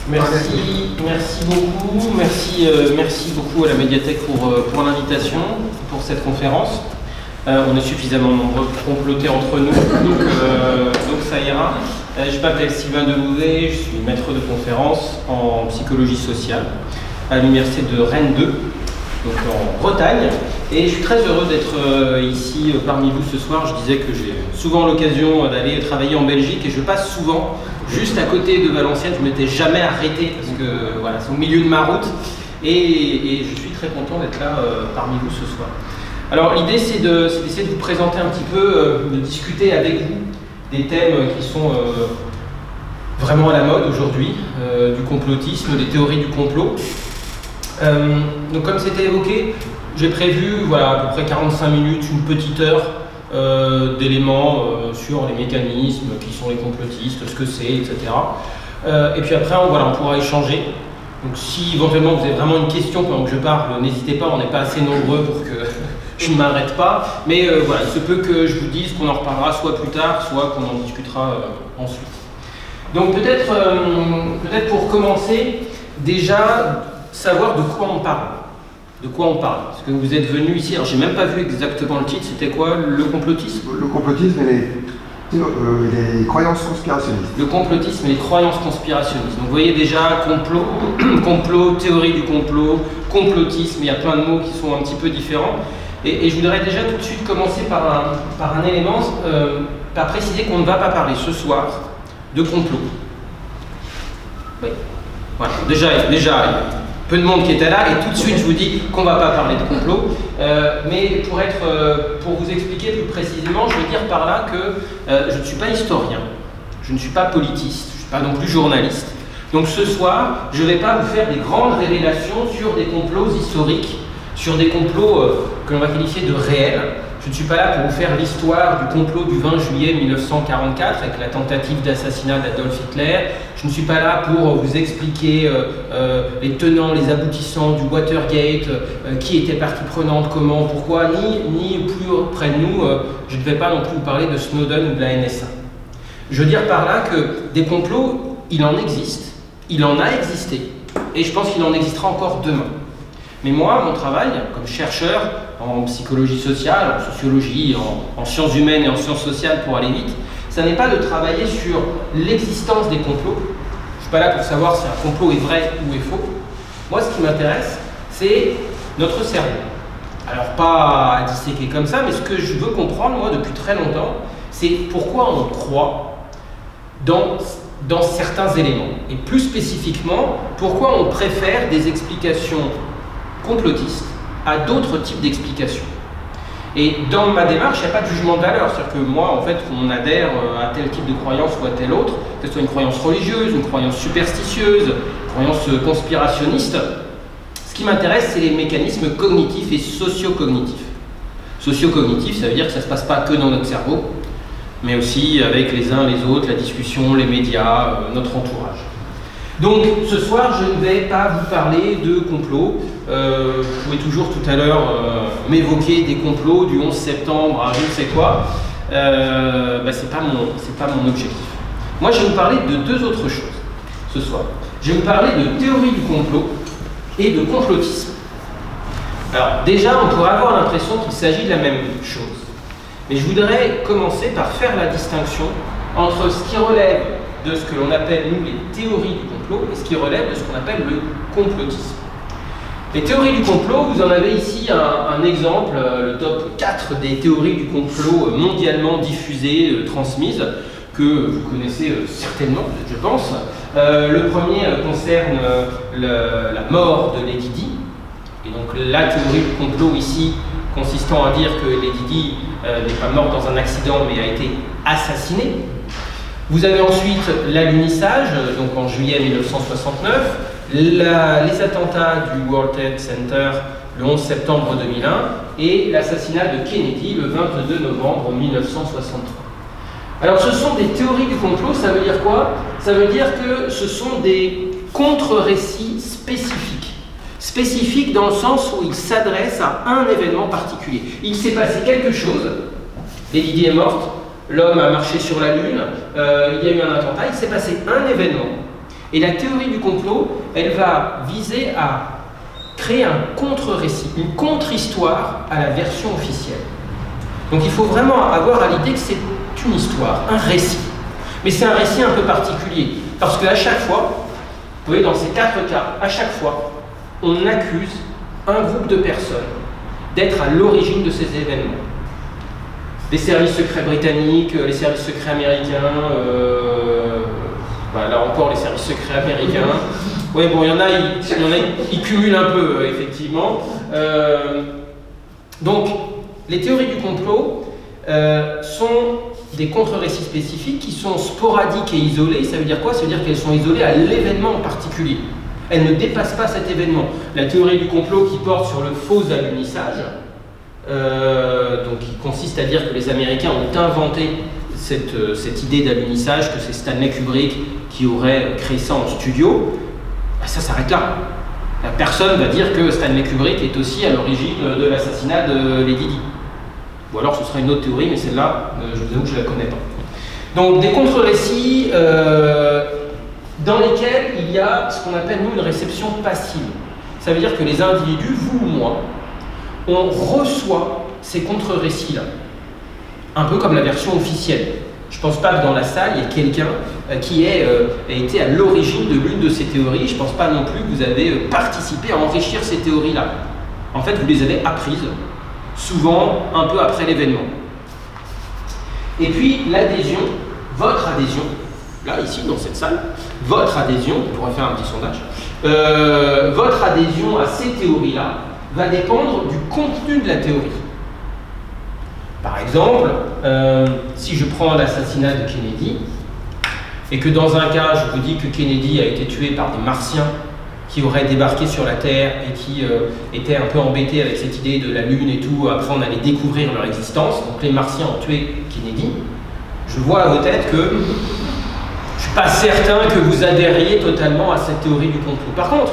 Merci beaucoup. Merci beaucoup à la médiathèque pour l'invitation, pour cette conférence. On est suffisamment nombreux pour comploter entre nous, donc ça ira. Je m'appelle Sylvain Demouvet, je suis maître de conférence en psychologie sociale à l'université de Rennes 2, donc en Bretagne. Et je suis très heureux d'être ici parmi vous ce soir. Je disais que j'ai souvent l'occasion d'aller travailler en Belgique et je passe souvent juste à côté de Valenciennes. Je ne m'étais jamais arrêté parce que voilà, c'est au milieu de ma route et je suis très content d'être là parmi vous ce soir. Alors l'idée c'est d'essayer de vous présenter un petit peu, de discuter avec vous des thèmes qui sont vraiment à la mode aujourd'hui, du complotisme, des théories du complot. Donc comme c'était évoqué, j'ai prévu voilà, à peu près 45 minutes, une petite heure d'éléments sur les mécanismes, qui sont les complotistes, ce que c'est, etc. Et puis après, on pourra échanger. Donc si éventuellement vous avez vraiment une question pendant que je parle, n'hésitez pas, on n'est pas assez nombreux pour que je ne m'arrête pas. Mais voilà, il se peut que je vous dise qu'on en reparlera soit plus tard, soit qu'on en discutera ensuite. Donc peut-être pour commencer, déjà savoir de quoi on parle. De quoi on parle? Parce que vous êtes venu ici, alors j'ai même pas vu exactement le titre, c'était quoi le complotisme? Le complotisme et les croyances conspirationnistes. Le complotisme et les croyances conspirationnistes. Donc vous voyez déjà complot, théorie du complot, complotisme, il y a plein de mots qui sont un petit peu différents. Et je voudrais déjà tout de suite commencer par un élément, par préciser qu'on ne va pas parler ce soir de complot. Oui. Voilà. Déjà, peu de monde qui était là, et tout de suite je vous dis qu'on ne va pas parler de complot, mais pour vous expliquer plus précisément, je veux dire par là que je ne suis pas historien, je ne suis pas politiste, je ne suis pas non plus journaliste. Donc ce soir, je ne vais pas vous faire des grandes révélations sur des complots historiques, sur des complots que l'on va qualifier de réels. Je ne suis pas là pour vous faire l'histoire du complot du 20 juillet 1944 avec la tentative d'assassinat d'Adolf Hitler. Je ne suis pas là pour vous expliquer les tenants, les aboutissants du Watergate, qui était partie prenante, comment, pourquoi, ni plus près de nous, je ne vais pas non plus vous parler de Snowden ou de la NSA. Je veux dire par là que des complots, il en existe, il en a existé, et je pense qu'il en existera encore demain. Mais moi, mon travail, comme chercheur en psychologie sociale, en sociologie, en sciences humaines et en sciences sociales pour aller vite, ça n'est pas de travailler sur l'existence des complots. Je ne suis pas là pour savoir si un complot est vrai ou est faux. Moi, ce qui m'intéresse, c'est notre cerveau. Alors, pas à disséquer comme ça, mais ce que je veux comprendre, moi, depuis très longtemps, c'est pourquoi on croit dans certains éléments. Et plus spécifiquement, pourquoi on préfère des explications complotistes à d'autres types d'explications. Et dans ma démarche, il n'y a pas de jugement de valeur. C'est-à-dire que moi, en fait, qu'on adhère à tel type de croyance ou à tel autre, que ce soit une croyance religieuse, une croyance superstitieuse, une croyance conspirationniste, ce qui m'intéresse, c'est les mécanismes cognitifs et socio-cognitifs. Socio-cognitifs, ça veut dire que ça ne se passe pas que dans notre cerveau, mais aussi avec les uns les autres, la discussion, les médias, notre entourage. Donc ce soir, je ne vais pas vous parler de complots. Vous pouvez toujours tout à l'heure m'évoquer des complots du 11 septembre à je ne sais quoi. C'est pas mon objectif. Moi, je vais vous parler de deux autres choses ce soir. Je vais vous parler de théorie du complot et de complotisme. Alors déjà, on pourrait avoir l'impression qu'il s'agit de la même chose. Mais je voudrais commencer par faire la distinction entre ce qui relève de ce que l'on appelle, nous, les théories du complot, et ce qui relève de ce qu'on appelle le complotisme. Les théories du complot, vous en avez ici un exemple, le top 4 des théories du complot mondialement diffusées, transmises, que vous connaissez certainement, je pense. Le premier concerne la mort de Lady Di, et donc la théorie du complot ici, consistant à dire que Lady Di n'est pas morte dans un accident, mais a été assassinée. Vous avez ensuite l'alunissage, donc en juillet 1969, les attentats du World Trade Center le 11 septembre 2001 et l'assassinat de Kennedy le 22 novembre 1963. Alors ce sont des théories du complot, ça veut dire quoi? Ça veut dire que ce sont des contre-récits spécifiques. Spécifiques dans le sens où ils s'adressent à un événement particulier. Il s'est passé quelque chose, Lady Di est morte, l'homme a marché sur la Lune, il y a eu un attentat, il s'est passé un événement. Et la théorie du complot, elle va viser à créer un contre-récit, une contre-histoire à la version officielle. Donc il faut vraiment avoir à l'idée que c'est une histoire, un récit. Mais c'est un récit un peu particulier, parce qu'à chaque fois, vous voyez, dans ces 4 cas, à chaque fois, on accuse un groupe de personnes d'être à l'origine de ces événements. Les services secrets britanniques, les services secrets américains, là encore les services secrets américains. Oui, bon, il y en a, ils cumulent un peu, effectivement. Donc, les théories du complot sont des contre-récits spécifiques qui sont sporadiques et isolés. Ça veut dire quoi? Ça veut dire qu'elles sont isolées à l'événement en particulier. Elles ne dépassent pas cet événement. La théorie du complot qui porte sur le faux alunissage, donc qui consiste à dire que les Américains ont inventé cette idée d'alunissage, que c'est Stanley Kubrick qui aurait créé ça en studio, ça s'arrête là. Personne va dire que Stanley Kubrick est aussi à l'origine de l'assassinat de Lady Di. Ou alors ce sera une autre théorie, mais celle-là, je vous avoue que je ne la connais pas. Donc des contre-récits dans lesquels il y a ce qu'on appelle, nous, une réception passive. Ça veut dire que les individus, vous ou moi, on reçoit ces contre-récits-là. Un peu comme la version officielle. Je ne pense pas que dans la salle, il y ait quelqu'un qui ait été à l'origine de l'une de ces théories. Je ne pense pas non plus que vous avez participé à enrichir ces théories-là. En fait, vous les avez apprises, souvent un peu après l'événement. Et puis, l'adhésion, votre adhésion, là, ici, dans cette salle, votre adhésion, on pourrait faire un petit sondage, votre adhésion à ces théories-là va dépendre du contenu de la théorie. Par exemple, si je prends l'assassinat de Kennedy, et que dans un cas, je vous dis que Kennedy a été tué par des Martiens qui auraient débarqué sur la Terre et qui étaient un peu embêtés avec cette idée de la Lune et tout, après on allait découvrir leur existence, donc les Martiens ont tué Kennedy, je vois à vos têtes que je ne suis pas certain que vous adhériez totalement à cette théorie du complot. Par contre,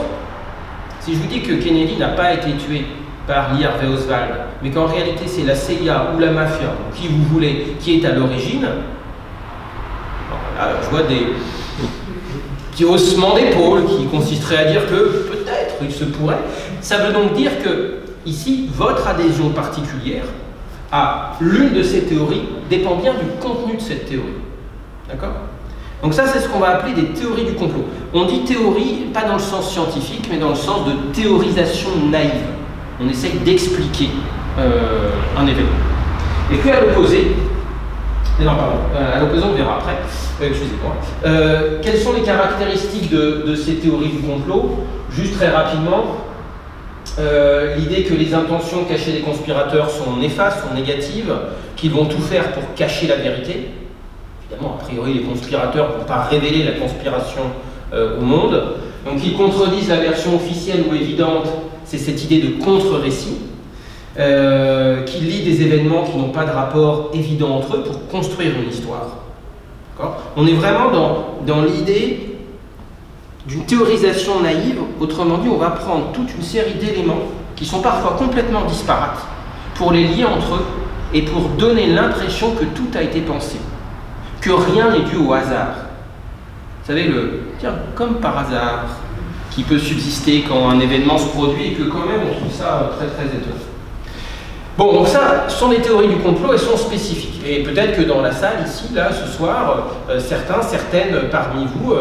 si je vous dis que Kennedy n'a pas été tué par Lee Harvey Oswald, mais qu'en réalité c'est la CIA ou la mafia, ou qui vous voulez, qui est à l'origine, je vois des petits haussements d'épaule qui consisteraient à dire que peut-être il se pourrait. Ça veut donc dire que, ici, votre adhésion particulière à l'une de ces théories dépend bien du contenu de cette théorie. D'accord? Donc ça, c'est ce qu'on va appeler des théories du complot. On dit théorie, pas dans le sens scientifique, mais dans le sens de théorisation naïve. On essaye d'expliquer un événement. Et puis à l'opposé, à l'opposé, on verra après, excusez-moi, quelles sont les caractéristiques de ces théories du complot? Juste très rapidement, l'idée que les intentions cachées des conspirateurs sont néfastes, sont négatives, qu'ils vont tout faire pour cacher la vérité. Évidemment, a priori, les conspirateurs ne vont pas révéler la conspiration au monde. Donc ils contredisent la version officielle ou évidente, c'est cette idée de contre-récit, qui lie des événements qui n'ont pas de rapport évident entre eux pour construire une histoire. On est vraiment dans l'idée d'une théorisation naïve, autrement dit, on va prendre toute une série d'éléments qui sont parfois complètement disparates pour les lier entre eux et pour donner l'impression que tout a été pensé, que rien n'est dû au hasard. Vous savez, tiens, comme par hasard, qui peut subsister quand un événement se produit et que quand même on trouve ça très très étonnant. Bon, donc ça, ce sont des théories du complot, elles sont spécifiques. Et peut-être que dans la salle, ici, là, ce soir, certaines parmi vous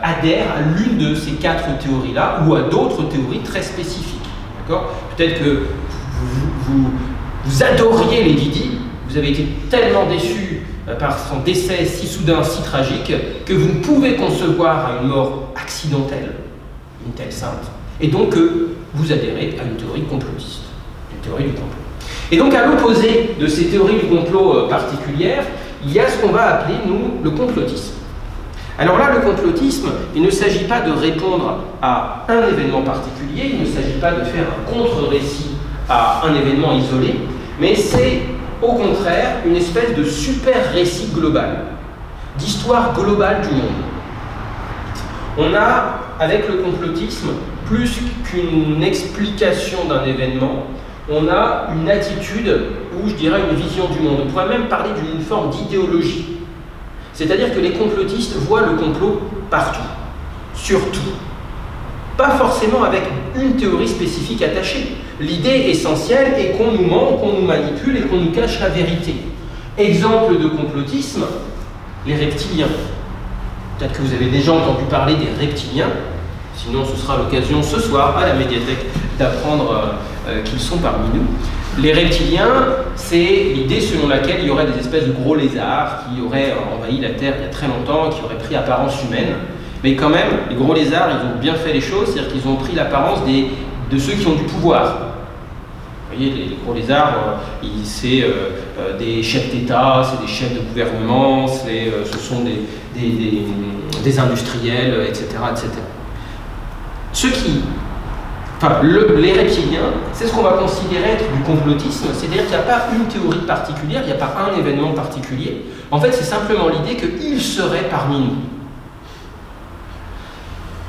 adhèrent à l'une de ces 4 théories-là ou à d'autres théories très spécifiques. D'accord? Peut-être que vous adoriez Lady Di, vous avez été tellement déçus par son décès si soudain, si tragique, que vous ne pouvez concevoir une mort accidentelle, une telle sainte. Et donc, vous adhérez à une théorie complotiste, une théorie du complot. Et donc, à l'opposé de ces théories du complot particulières, il y a ce qu'on va appeler, nous, le complotisme. Alors là, le complotisme, il ne s'agit pas de répondre à un événement particulier, il ne s'agit pas de faire un contre-récit à un événement isolé, mais c'est, au contraire, une espèce de super récit global, d'histoire globale du monde. On a, avec le complotisme, plus qu'une explication d'un événement, on a une attitude ou, je dirais, une vision du monde. On pourrait même parler d'une forme d'idéologie. C'est-à-dire que les complotistes voient le complot partout. surtout. Pas forcément avec une théorie spécifique attachée. L'idée essentielle est qu'on nous ment, qu'on nous manipule et qu'on nous cache la vérité. Exemple de complotisme, les reptiliens. Peut-être que vous avez déjà entendu parler des reptiliens, sinon ce sera l'occasion ce soir à la médiathèque d'apprendre qu'ils sont parmi nous. Les reptiliens, c'est l'idée selon laquelle il y aurait des espèces de gros lézards qui auraient envahi la Terre il y a très longtemps, qui auraient pris apparence humaine. Mais quand même, les gros lézards, ils ont bien fait les choses, c'est-à-dire qu'ils ont pris l'apparence de ceux qui ont du pouvoir. Vous voyez, les gros lézards, c'est des chefs d'État, c'est des chefs de gouvernement, ce sont des industriels, etc., etc. Les reptiliens, c'est ce qu'on va considérer être du complotisme, c'est-à-dire qu'il n'y a pas une théorie particulière, il n'y a pas un événement particulier. En fait, c'est simplement l'idée qu'ils seraient parmi nous.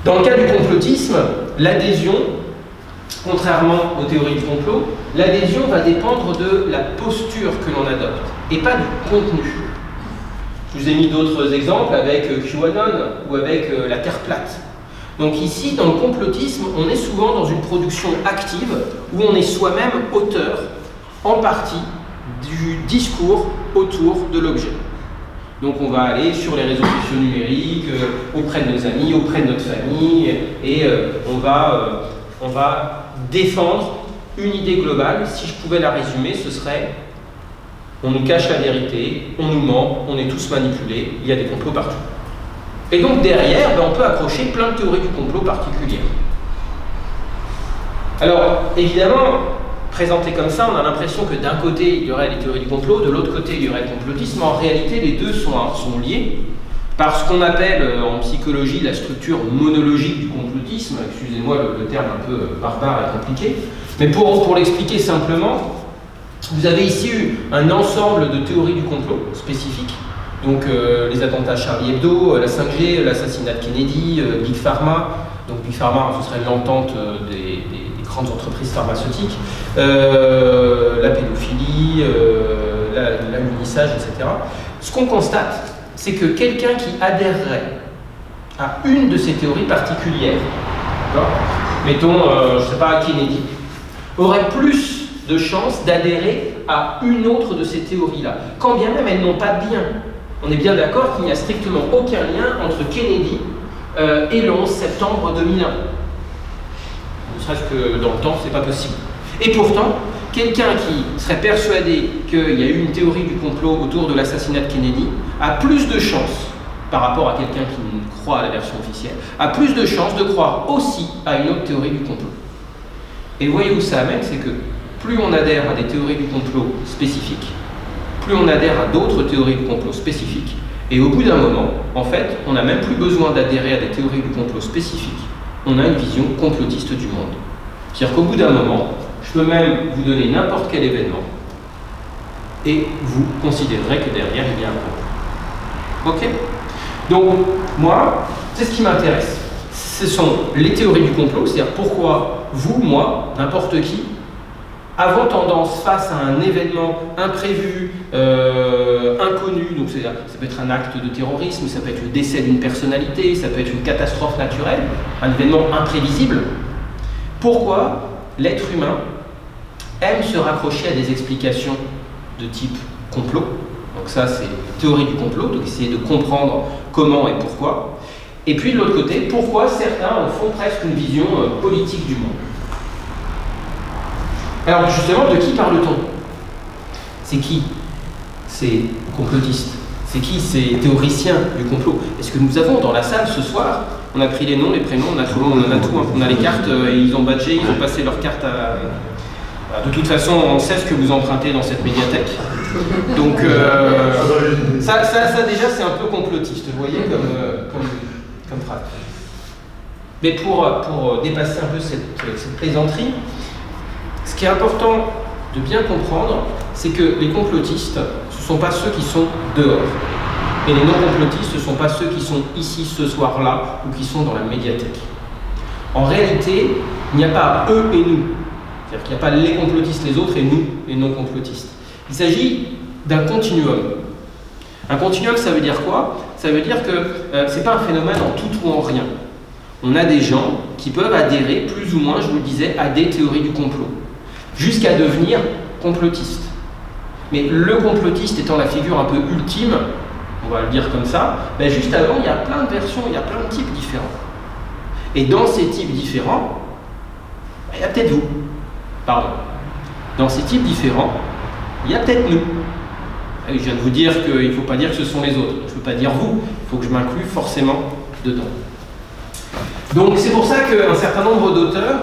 Dans le cas du complotisme, l'adhésion, contrairement aux théories du complot, l'adhésion va dépendre de la posture que l'on adopte et pas du contenu. Je vous ai mis d'autres exemples avec QAnon ou avec la Terre plate. Donc ici, dans le complotisme, on est souvent dans une production active où on est soi-même auteur, en partie, du discours autour de l'objet. Donc on va aller sur les réseaux sociaux numériques, auprès de nos amis, auprès de notre famille, et on va défendre une idée globale. Si je pouvais la résumer, ce serait: on nous cache la vérité, on nous ment, on est tous manipulés, il y a des complots partout. Et donc derrière, on peut accrocher plein de théories du complot particulières. Alors, évidemment, présenté comme ça, on a l'impression que d'un côté, il y aurait les théories du complot, de l'autre côté, il y aurait le complotisme. En réalité, les deux sont liés par ce qu'on appelle en psychologie la structure monologique du complotisme. Excusez-moi le terme un peu barbare et compliqué. Mais pour l'expliquer simplement, vous avez ici eu un ensemble de théories du complot spécifiques. Donc les attentats Charlie Hebdo, la 5G, l'assassinat de Kennedy, Big Pharma. Donc Big Pharma, ce serait l'entente des grandes entreprises pharmaceutiques, la pédophilie, l'alunissage, etc. Ce qu'on constate, c'est que quelqu'un qui adhérerait à une de ces théories particulières, mettons, je ne sais pas, Kennedy, aurait plus de chances d'adhérer à une autre de ces théories-là, quand bien même elles n'ont pas de lien. On est bien d'accord qu'il n'y a strictement aucun lien entre Kennedy et le 11 septembre 2001. Ne serait-ce que dans le temps, c'est pas possible. Et pourtant, quelqu'un qui serait persuadé qu'il y a eu une théorie du complot autour de l'assassinat de Kennedy a plus de chances, par rapport à quelqu'un qui croit à la version officielle, a plus de chances de croire aussi à une autre théorie du complot. Et vous voyez où ça amène, c'est que plus on adhère à des théories du complot spécifiques, plus on adhère à d'autres théories du complot spécifiques, et au bout d'un moment, en fait, on n'a même plus besoin d'adhérer à des théories du complot spécifiques, on a une vision complotiste du monde. C'est-à-dire qu'au bout d'un moment, je peux même vous donner n'importe quel événement, et vous considérerez que derrière, il y a un complot. Ok? Donc, moi, c'est ce qui m'intéresse. Ce sont les théories du complot, c'est-à-dire pourquoi vous, moi, n'importe qui, avons tendance, face à un événement imprévu, inconnu, donc ça peut être un acte de terrorisme, ça peut être le décès d'une personnalité, ça peut être une catastrophe naturelle, un événement imprévisible, pourquoi l'être humain aime se raccrocher à des explications de type complot? Donc ça, c'est théorie du complot, donc essayer de comprendre comment et pourquoi. Et puis de l'autre côté, pourquoi certains en font presque une vision politique du monde. Alors justement, de qui parle-t-on? C'est qui ces complotistes? C'est qui ces théoriciens du complot? Est-ce que nous avons dans la salle ce soir, on a pris les noms, les prénoms, on a tout, on a les cartes, et ils ont badgé, ils ont passé leurs cartes à... De toute façon, on sait ce que vous empruntez dans cette médiathèque. Donc ça déjà, c'est un peu complotiste, vous voyez, comme phrase. Mais pour dépasser un peu cette plaisanterie, ce qui est important de bien comprendre, c'est que les complotistes, ce ne sont pas ceux qui sont dehors. Et les non-complotistes, ce ne sont pas ceux qui sont ici ce soir-là ou qui sont dans la médiathèque. En réalité, il n'y a pas eux et nous. C'est-à-dire qu'il n'y a pas les complotistes, les autres, et nous, les non-complotistes. Il s'agit d'un continuum. Un continuum, ça veut dire quoi? Ça veut dire que ce n'est pas un phénomène en tout ou en rien. on a des gens qui peuvent adhérer plus ou moins, je vous le disais, à des théories du complot, jusqu'à devenir complotistes. Mais le complotiste étant la figure un peu ultime, on va le dire comme ça, ben juste avant, il y a plein de versions, il y a plein de types différents. Et dans ces types différents, ben, il y a peut-être vous. Pardon. Dans ces types différents, il y a peut-être nous. Et je viens de vous dire qu'il ne faut pas dire que ce sont les autres. Je ne peux pas dire vous, il faut que je m'inclue forcément dedans. Donc c'est pour ça qu'un certain nombre d'auteurs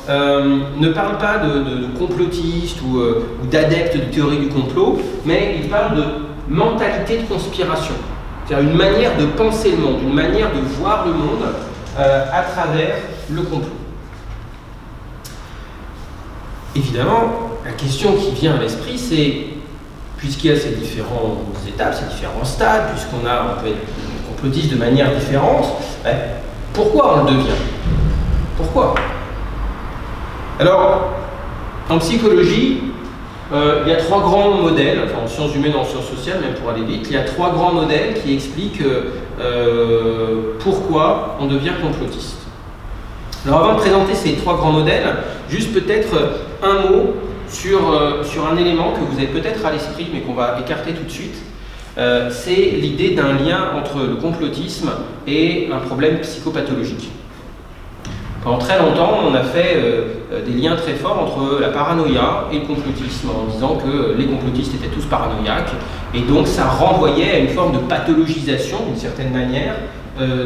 ne parlent pas de complotistes ou d'adeptes de théorie du complot, mais ils parlent de mentalité de conspiration. C'est-à-dire une manière de penser le monde, une manière de voir le monde à travers le complot. Évidemment, la question qui vient à l'esprit, c'est, puisqu'il y a ces différentes étapes, ces différents stades, on peut être complotiste de manière différente, ben, pourquoi on le devient? Pourquoi? Alors, en psychologie, il y a 3 grands modèles, enfin en sciences humaines, en sciences sociales, même pour aller vite, il y a 3 grands modèles qui expliquent pourquoi on devient complotiste. Alors avant de présenter ces 3 grands modèles, juste peut-être un mot sur un élément que vous avez peut-être à l'esprit, mais qu'on va écarter tout de suite. C'est l'idée d'un lien entre le complotisme et un problème psychopathologique. Pendant très longtemps, on a fait des liens très forts entre la paranoïa et le complotisme, en disant que les complotistes étaient tous paranoïaques, et donc ça renvoyait à une forme de pathologisation, d'une certaine manière,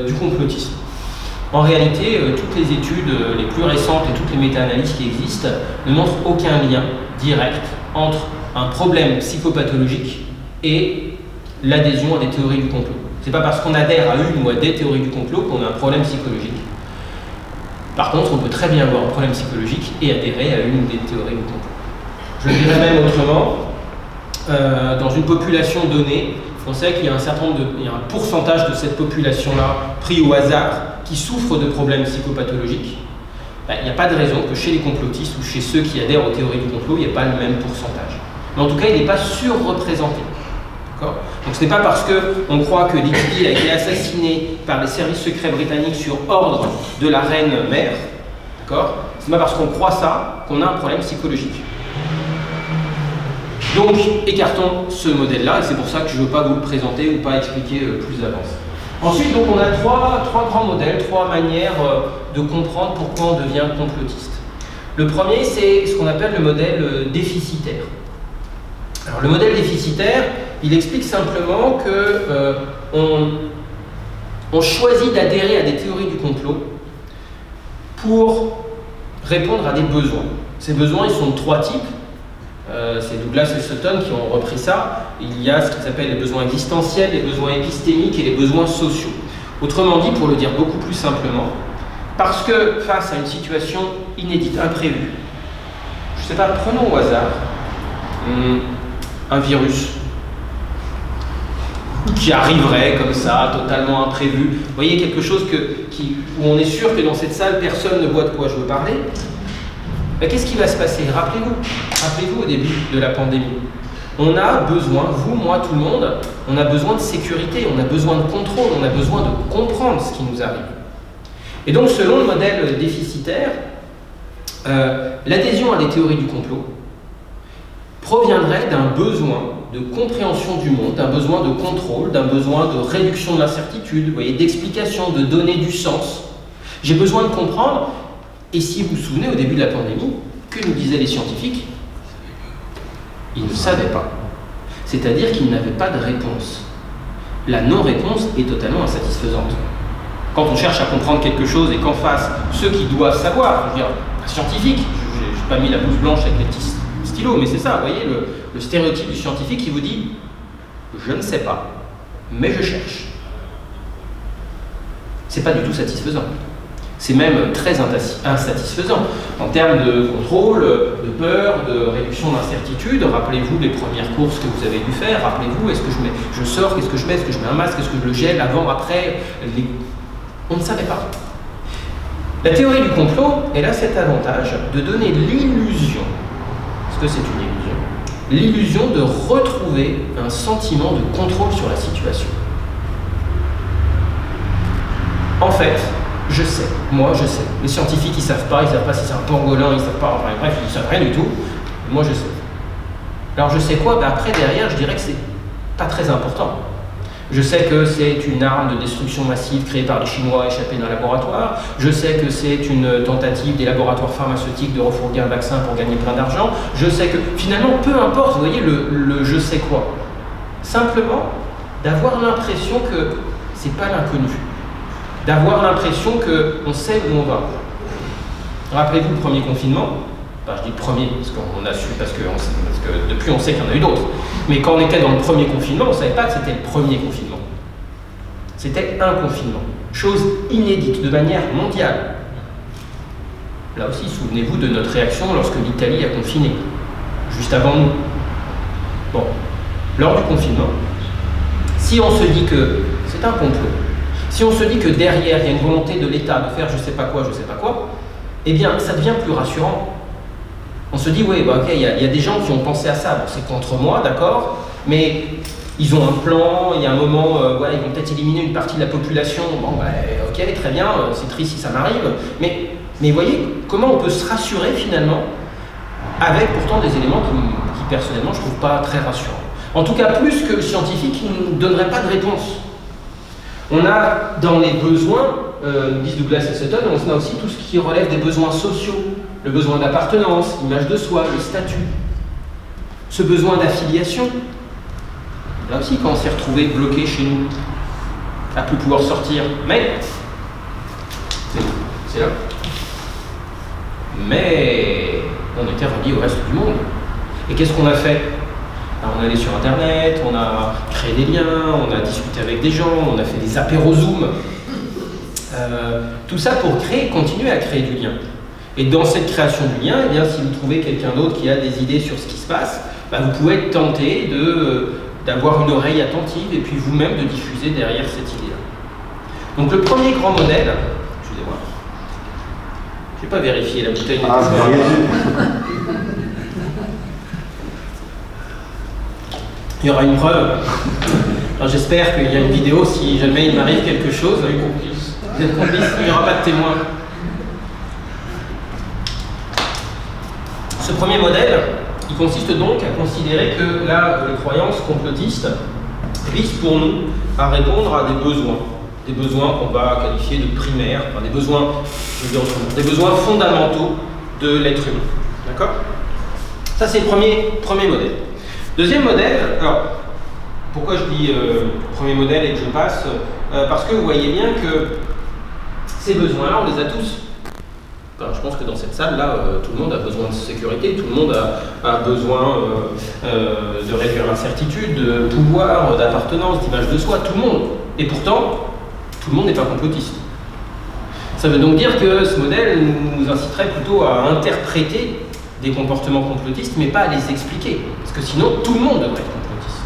du complotisme. En réalité, toutes les études les plus récentes et toutes les méta-analyses qui existent ne montrent aucun lien direct entre un problème psychopathologique et l'adhésion à des théories du complot. C'est pas parce qu'on adhère à une ou à des théories du complot qu'on a un problème psychologique. Par contre, on peut très bien avoir un problème psychologique et adhérer à une des théories du complot. Je le dirais même autrement, dans une population donnée, on sait qu'il y a un pourcentage de cette population-là, pris au hasard, qui souffre de problèmes psychopathologiques. Ben, il n'y a pas de raison que chez les complotistes ou chez ceux qui adhèrent aux théories du complot, il n'y ait pas le même pourcentage. Mais en tout cas, il n'est pas surreprésenté. Donc ce n'est pas parce qu'on croit que Little a été assassiné par les services secrets britanniques sur ordre de la reine mère, c'est pas parce qu'on croit ça qu'on a un problème psychologique. Donc écartons ce modèle-là, et c'est pour ça que je ne veux pas vous le présenter ou pas expliquer plus d'avance. Ensuite, donc, on a trois grands modèles, 3 manières de comprendre pourquoi on devient complotiste. Le premier, c'est ce qu'on appelle le modèle déficitaire. Alors, le modèle déficitaire, il explique simplement que on choisit d'adhérer à des théories du complot pour répondre à des besoins. Ces besoins, ils sont de 3 types. C'est Douglas et Sutton qui ont repris ça. Il y a ce qui s'appelle les besoins existentiels, les besoins épistémiques et les besoins sociaux. Autrement dit, pour le dire beaucoup plus simplement, parce que face à une situation inédite, imprévue, je ne sais pas, prenons au hasard un virus qui arriverait comme ça, totalement imprévu. Vous voyez, quelque chose où on est sûr que dans cette salle, personne ne voit de quoi je veux parler. Ben, qu'est-ce qui va se passer? Rappelez-vous au début de la pandémie. On a besoin, vous, moi, tout le monde, on a besoin de sécurité, on a besoin de contrôle, on a besoin de comprendre ce qui nous arrive. Et donc, selon le modèle déficitaire, l'adhésion à des théories du complot proviendrait d'un besoin de compréhension du monde, d'un besoin de contrôle, d'un besoin de réduction de l'incertitude, vous voyez, d'explication, de donner du sens. J'ai besoin de comprendre. Et si vous vous souvenez, au début de la pandémie, que nous disaient les scientifiques? Ils ne savaient pas. C'est-à-dire qu'ils n'avaient pas de réponse. La non-réponse est totalement insatisfaisante. Quand on cherche à comprendre quelque chose et qu'en face, ceux qui doivent savoir, je veux dire, un scientifique, je n'ai pas mis la blouse blanche avec les petits stylos, mais c'est ça, vous voyez, le stéréotype du scientifique qui vous dit « je ne sais pas, mais je cherche ». C'est pas du tout satisfaisant. C'est même très insatisfaisant en termes de contrôle, de peur, de réduction d'incertitude. Rappelez-vous les premières courses que vous avez dû faire. Rappelez-vous, est-ce que je sors, qu'est-ce que je mets, est-ce que je mets un masque, est-ce que je le gèle avant, après On ne savait pas. La théorie du complot, elle a cet avantage de donner l'illusion, parce que c'est une illusion, l'illusion de retrouver un sentiment de contrôle sur la situation. En fait, Je sais, moi je sais. Les scientifiques ils savent pas si c'est un pangolin, ils savent pas, enfin, bref, ils savent rien du tout. Moi je sais. Alors je sais quoi? Ben, après derrière je dirais que c'est pas très important. Je sais que c'est une arme de destruction massive créée par les Chinois échappés d'un laboratoire. Je sais que c'est une tentative des laboratoires pharmaceutiques de refourguer un vaccin pour gagner plein d'argent. Je sais que finalement peu importe, vous voyez le je sais quoi. Simplement d'avoir l'impression que c'est pas l'inconnu. D'avoir l'impression qu'on sait où on va. Rappelez-vous le premier confinement, enfin, je dis le premier parce qu'on a su, parce que depuis on sait qu'il y en a eu d'autres, mais quand on était dans le premier confinement, on ne savait pas que c'était le premier confinement. C'était un confinement, chose inédite de manière mondiale. Là aussi, souvenez-vous de notre réaction lorsque l'Italie a confiné, juste avant nous. Bon, lors du confinement, si on se dit que c'est un complot, si on se dit que derrière, il y a une volonté de l'État de faire je sais pas quoi, eh bien, ça devient plus rassurant. On se dit, oui, bah, ok, il y a des gens qui ont pensé à ça, bon, c'est contre moi, d'accord, mais ils ont un plan, il y a un moment, voilà, ils vont peut-être éliminer une partie de la population, bon, bah, ok, très bien, c'est triste si ça m'arrive, mais voyez, comment on peut se rassurer finalement, avec pourtant des éléments qui personnellement, je trouve pas très rassurants. En tout cas, plus que le scientifique, qui ne donnerait pas de réponse. On a dans les besoins, nous disent Douglas et Sutton, on a aussi tout ce qui relève des besoins sociaux, le besoin d'appartenance, l'image de soi, le statut, ce besoin d'affiliation. Là aussi, quand on s'est retrouvé bloqué chez nous, à ne plus pouvoir sortir, mais c'est là. Mais on était reliés au reste du monde. Et qu'est-ce qu'on a fait? On est allé sur Internet, on a créé des liens, on a discuté avec des gens, on a fait des apéros Zoom. Tout ça pour continuer à créer du lien. Et dans cette création du lien, eh bien, si vous trouvez quelqu'un d'autre qui a des idées sur ce qui se passe, bah, vous pouvez être tenté d'avoir une oreille attentive et puis vous-même de diffuser derrière cette idée-là. Donc le premier grand modèle, excusez-moi, je n'ai pas vérifié la bouteille. Il y aura une preuve. J'espère qu'il y a une vidéo si jamais il m'arrive quelque chose. Vous êtes complices, il n'y aura pas de témoin. Ce premier modèle, il consiste donc à considérer que les croyances complotistes visent pour nous à répondre à des besoins qu'on va qualifier de primaires, enfin des besoins fondamentaux de l'être humain. D'accord? Ça c'est le premier modèle. Deuxième modèle, alors pourquoi je dis premier modèle et que je passe parce que vous voyez bien que ces besoins-là, on les a tous. Enfin, je pense que dans cette salle-là, tout le monde a besoin de sécurité, tout le monde a besoin de réduire l'incertitude, de pouvoir, d'appartenance, d'image de soi, tout le monde. Et pourtant, tout le monde n'est pas complotiste. Ça veut donc dire que ce modèle nous inciterait plutôt à interpréter des comportements complotistes, mais pas à les expliquer. Parce que sinon, tout le monde devrait être complotiste.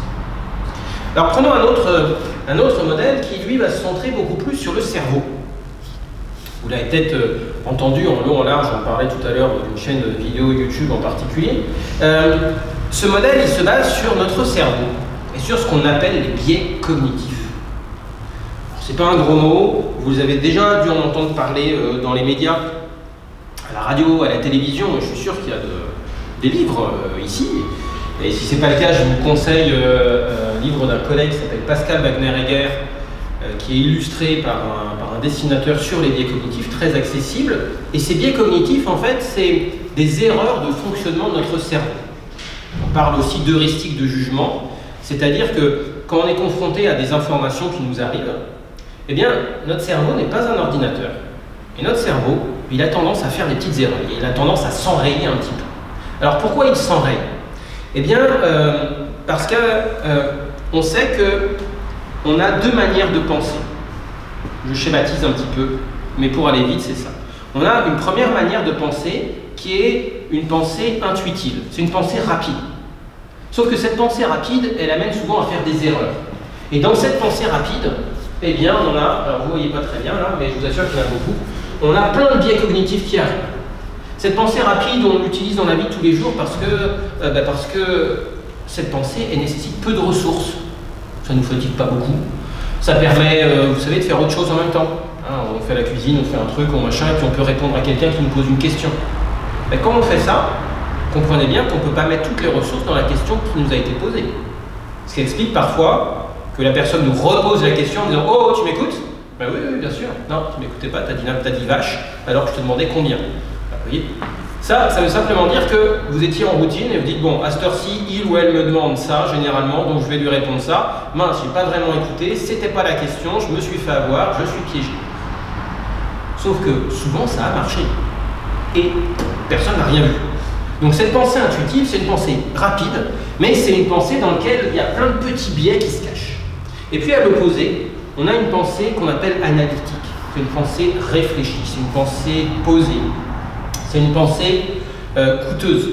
Alors prenons un autre modèle qui, lui, va se centrer beaucoup plus sur le cerveau. Vous l'avez peut-être entendu en long, en large, on parlait tout à l'heure d'une chaîne de vidéo YouTube en particulier. Ce modèle, il se base sur notre cerveau et sur ce qu'on appelle les biais cognitifs. C'est pas un gros mot, vous avez déjà dû en entendre parler dans les médias, à la radio, à la télévision, je suis sûr qu'il y a des livres ici. Et si ce n'est pas le cas, je vous conseille un livre d'un collègue qui s'appelle Pascal Wagner-Egger, qui est illustré par un dessinateur sur les biais cognitifs, très accessible. Et ces biais cognitifs, en fait, c'est des erreurs de fonctionnement de notre cerveau. On parle aussi d'heuristique de jugement, c'est-à-dire que quand on est confronté à des informations qui nous arrivent, eh bien, notre cerveau n'est pas un ordinateur. Et notre cerveau, il a tendance à faire des petites erreurs, il a tendance à s'enrayer un petit peu. Alors pourquoi il s'enraye? Eh bien, parce qu'on sait qu'on a deux manières de penser. Je schématise un petit peu, mais pour aller vite, c'est ça. On a une première manière de penser qui est une pensée intuitive, c'est une pensée rapide. Sauf que cette pensée rapide, elle amène souvent à faire des erreurs. Et dans cette pensée rapide, eh bien, on a, alors vous ne voyez pas très bien là, mais je vous assure qu'il y en a beaucoup, on a plein de biais cognitifs qui arrivent. Cette pensée rapide, on l'utilise dans la vie de tous les jours parce que cette pensée, elle nécessite peu de ressources. Ça ne nous fatigue pas beaucoup. Ça permet, vous savez, de faire autre chose en même temps. Hein, on fait la cuisine, on fait un truc, on machin, et puis on peut répondre à quelqu'un qui nous pose une question. Mais quand on fait ça, comprenez bien qu'on ne peut pas mettre toutes les ressources dans la question qui nous a été posée. Ce qui explique parfois que la personne nous repose la question en disant « Oh, tu m'écoutes ?» Ben oui, oui, bien sûr. Non, tu m'écoutais pas, t'as dit vache, alors que je te demandais combien. Ben, vous voyez, ça veut simplement dire que vous étiez en routine et vous dites « Bon, à cette heure-ci, il ou elle me demande ça, généralement, donc je vais lui répondre ça. Mince, j'ai pas vraiment écouté, c'était pas la question, je me suis fait avoir, je suis piégé. » Sauf que souvent, ça a marché. Et personne n'a rien vu. Donc cette pensée intuitive, c'est une pensée rapide, mais c'est une pensée dans laquelle il y a plein de petits biais qui se cachent. Et puis à l'opposé, on a une pensée qu'on appelle analytique. C'est une pensée réfléchie, c'est une pensée posée, c'est une pensée coûteuse.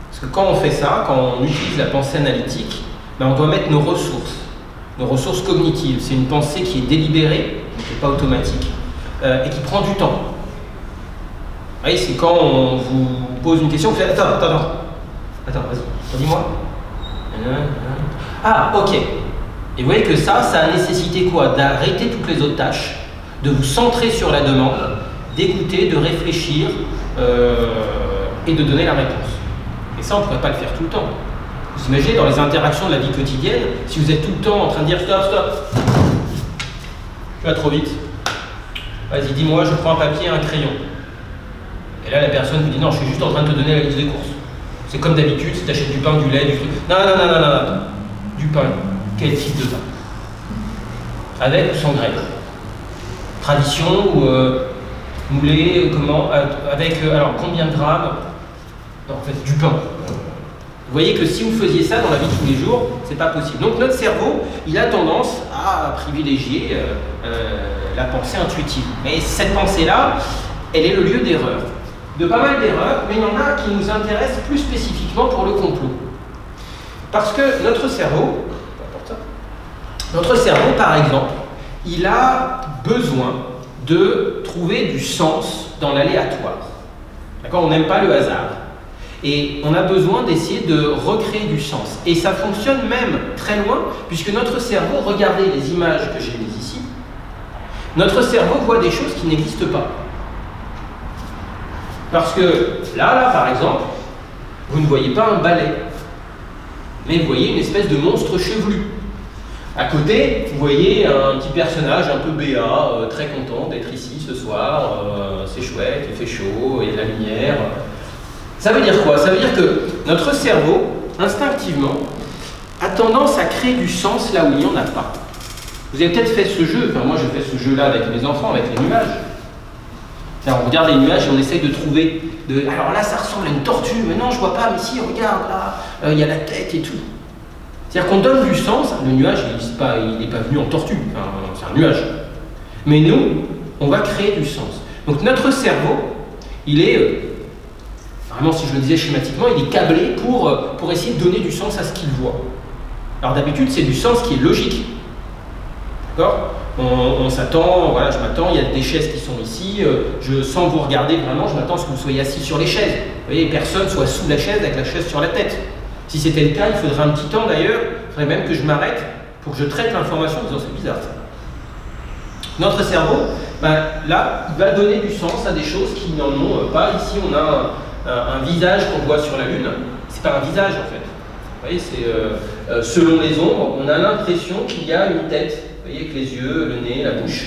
Parce que quand on fait ça, quand on utilise la pensée analytique, ben on doit mettre nos ressources cognitives. C'est une pensée qui est délibérée, qui n'est pas automatique, et qui prend du temps. Vous voyez, c'est quand on vous pose une question, vous faites attends, vas-y, dis-moi. Ah, ok. Et vous voyez que ça a nécessité quoi? D'arrêter toutes les autres tâches, de vous centrer sur la demande, d'écouter, de réfléchir et de donner la réponse. Et ça, on ne pourrait pas le faire tout le temps. Vous imaginez dans les interactions de la vie quotidienne, si vous êtes tout le temps en train de dire stop, stop, tu vas trop vite. Vas-y, dis-moi, je prends un papier et un crayon. Et là, la personne vous dit non, je suis juste en train de te donner la liste des courses. C'est comme d'habitude, si tu achètes du pain, du lait, du truc. Non. Du pain. Quel type de pain? Avec ou sans graines? Tradition ou moulé, comment? Avec, alors, combien de grammes? Non, en fait, du pain. Vous voyez que si vous faisiez ça dans la vie de tous les jours, c'est pas possible. Donc notre cerveau, il a tendance à privilégier la pensée intuitive. Mais cette pensée-là, elle est le lieu d'erreur. De pas mal d'erreurs, mais il y en a qui nous intéressent plus spécifiquement pour le complot. Parce que notre cerveau, par exemple, il a besoin de trouver du sens dans l'aléatoire. D'accord? On n'aime pas le hasard. Et on a besoin d'essayer de recréer du sens. Et ça fonctionne même très loin, puisque notre cerveau, regardez les images que j'ai mises ici, notre cerveau voit des choses qui n'existent pas. Parce que là, par exemple, vous ne voyez pas un balai, mais vous voyez une espèce de monstre chevelu. À côté, vous voyez un petit personnage un peu béat, très content d'être ici ce soir, c'est chouette, il fait chaud, il y a de la lumière. Ça veut dire quoi? Ça veut dire que notre cerveau, instinctivement, a tendance à créer du sens là où il n'y en a pas. Vous avez peut-être fait ce jeu, enfin moi je fais ce jeu-là avec mes enfants, avec les nuages. Alors, on regarde les nuages et on essaye de trouver, alors là ça ressemble à une tortue, mais non je vois pas, mais si regarde là, il y a la tête et tout. C'est-à-dire qu'on donne du sens, le nuage il n'est pas venu en tortue, enfin, c'est un nuage. Mais nous, on va créer du sens. Donc notre cerveau, il est, vraiment si je le disais schématiquement, il est câblé pour essayer de donner du sens à ce qu'il voit. Alors d'habitude c'est du sens qui est logique. D'accord? On s'attend, voilà, je m'attends, il y a des chaises qui sont ici, sans vous regarder vraiment, je m'attends à ce que vous soyez assis sur les chaises. Vous voyez, personne soit sous la chaise avec la chaise sur la tête. Si c'était le cas, il faudrait un petit temps d'ailleurs, il faudrait même que je m'arrête pour que je traite l'information en disant c'est bizarre ça. Notre cerveau, là, il va donner du sens à des choses qui n'en ont pas. Ici, on a un visage qu'on voit sur la Lune, c'est pas un visage en fait. Vous voyez, c'est selon les ombres, on a l'impression qu'il y a une tête. Vous voyez, avec les yeux, le nez, la bouche,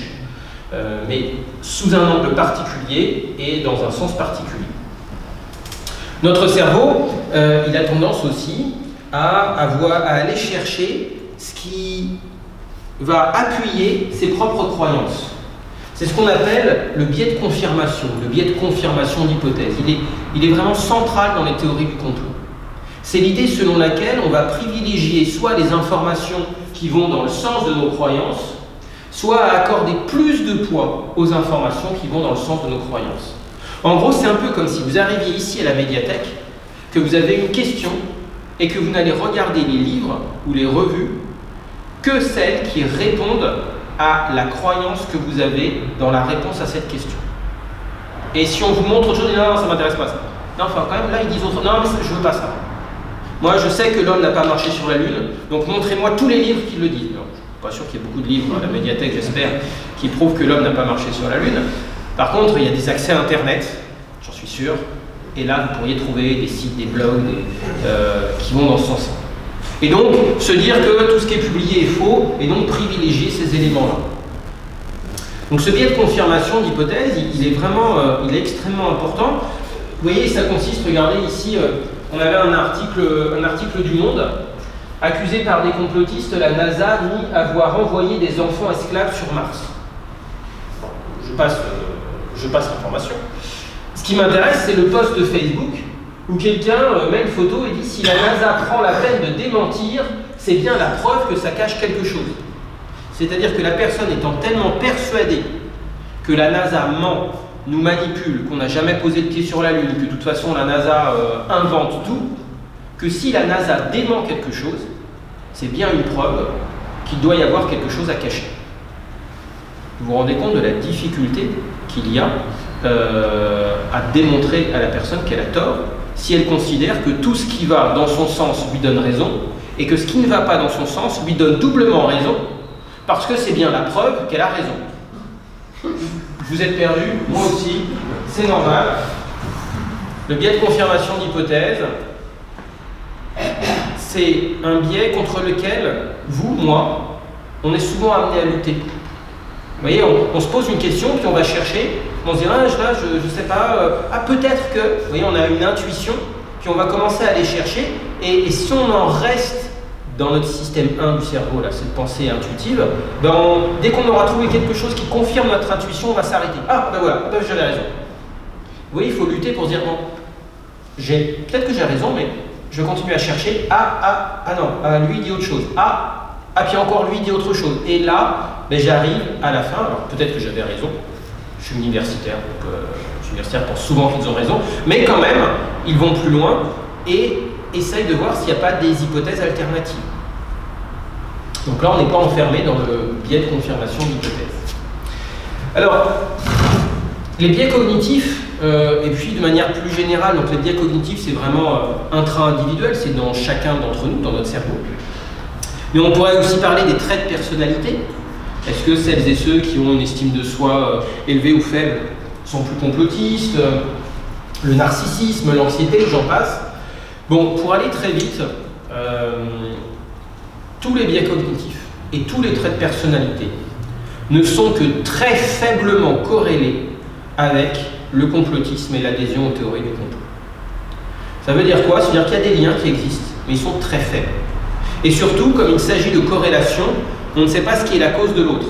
mais sous un angle particulier et dans un sens particulier. Notre cerveau, il a tendance aussi à aller chercher ce qui va appuyer ses propres croyances. C'est ce qu'on appelle le biais de confirmation, le biais de confirmation d'hypothèse. Il est vraiment central dans les théories du complot. C'est l'idée selon laquelle on va privilégier soit les informations qui vont dans le sens de nos croyances, soit à accorder plus de poids aux informations qui vont dans le sens de nos croyances. En gros, c'est un peu comme si vous arriviez ici à la médiathèque, que vous avez une question et que vous n'allez regarder les livres ou les revues que celles qui répondent à la croyance que vous avez dans la réponse à cette question. Et si on vous montre autre chose, non, ça ne m'intéresse pas ça. Non, enfin quand même, là ils disent autre chose, non mais je ne veux pas ça. Moi je sais que l'homme n'a pas marché sur la Lune, donc montrez-moi tous les livres qui le disent. Alors, je ne suis pas sûr qu'il y ait beaucoup de livres à la médiathèque, j'espère, qui prouvent que l'homme n'a pas marché sur la Lune. Par contre, il y a des accès à Internet, j'en suis sûr, et là, vous pourriez trouver des sites, des blogs qui vont dans ce sens-là. Et donc, se dire que tout ce qui est publié est faux, et donc privilégier ces éléments-là. Donc ce biais de confirmation d'hypothèse, il est extrêmement important. Vous voyez, ça consiste, regardez ici, on avait un article du Monde, accusé par des complotistes, la NASA nie avoir envoyé des enfants esclaves sur Mars. Bon, je passe l'information. Ce qui m'intéresse, c'est le post de Facebook, où quelqu'un met une photo et dit « Si la NASA prend la peine de démentir, c'est bien la preuve que ça cache quelque chose. » C'est-à-dire que la personne étant tellement persuadée que la NASA ment, nous manipule, qu'on n'a jamais posé le pied sur la Lune, que de toute façon la NASA invente tout, que si la NASA dément quelque chose, c'est bien une preuve qu'il doit y avoir quelque chose à cacher. Vous vous rendez compte de la difficulté qu'il y a à démontrer à la personne qu'elle a tort si elle considère que tout ce qui va dans son sens lui donne raison et que ce qui ne va pas dans son sens lui donne doublement raison parce que c'est bien la preuve qu'elle a raison. Vous êtes perdu, moi aussi, c'est normal. Le biais de confirmation d'hypothèse, c'est un biais contre lequel, vous, moi, on est souvent amené à lutter. Vous voyez, on se pose une question, puis on va chercher, on se dit, ah, là, je sais pas, peut-être que, vous voyez, on a une intuition, puis on va commencer à aller chercher, et si on en reste dans notre système 1 du cerveau, là, cette pensée intuitive, ben dès qu'on aura trouvé quelque chose qui confirme notre intuition, on va s'arrêter. Ah, ben voilà, j'avais raison. Vous voyez, il faut lutter pour se dire, non, peut-être que j'ai raison, mais je continue à chercher. Non, lui dit autre chose. Puis encore lui dit autre chose. Et là, ben, j'arrive à la fin, alors peut-être que j'avais raison, je suis universitaire, donc les universitaires pensent souvent qu'ils ont raison, mais quand même, ils vont plus loin et essayent de voir s'il n'y a pas des hypothèses alternatives. Donc là, on n'est pas enfermé dans le biais de confirmation d'hypothèse. Alors, les biais cognitifs, et puis de manière plus générale, donc les biais cognitifs, c'est vraiment intra-individuel, c'est dans chacun d'entre nous, dans notre cerveau. Mais on pourrait aussi parler des traits de personnalité. Est-ce que celles et ceux qui ont une estime de soi élevée ou faible sont plus complotistes? Le narcissisme, l'anxiété, j'en passe. Bon, pour aller très vite, tous les biais cognitifs et tous les traits de personnalité ne sont que très faiblement corrélés avec le complotisme et l'adhésion aux théories du complot. Ça veut dire quoi? C'est-à-dire qu'il y a des liens qui existent, mais ils sont très faibles. Et surtout, comme il s'agit de corrélation, on ne sait pas ce qui est la cause de l'autre.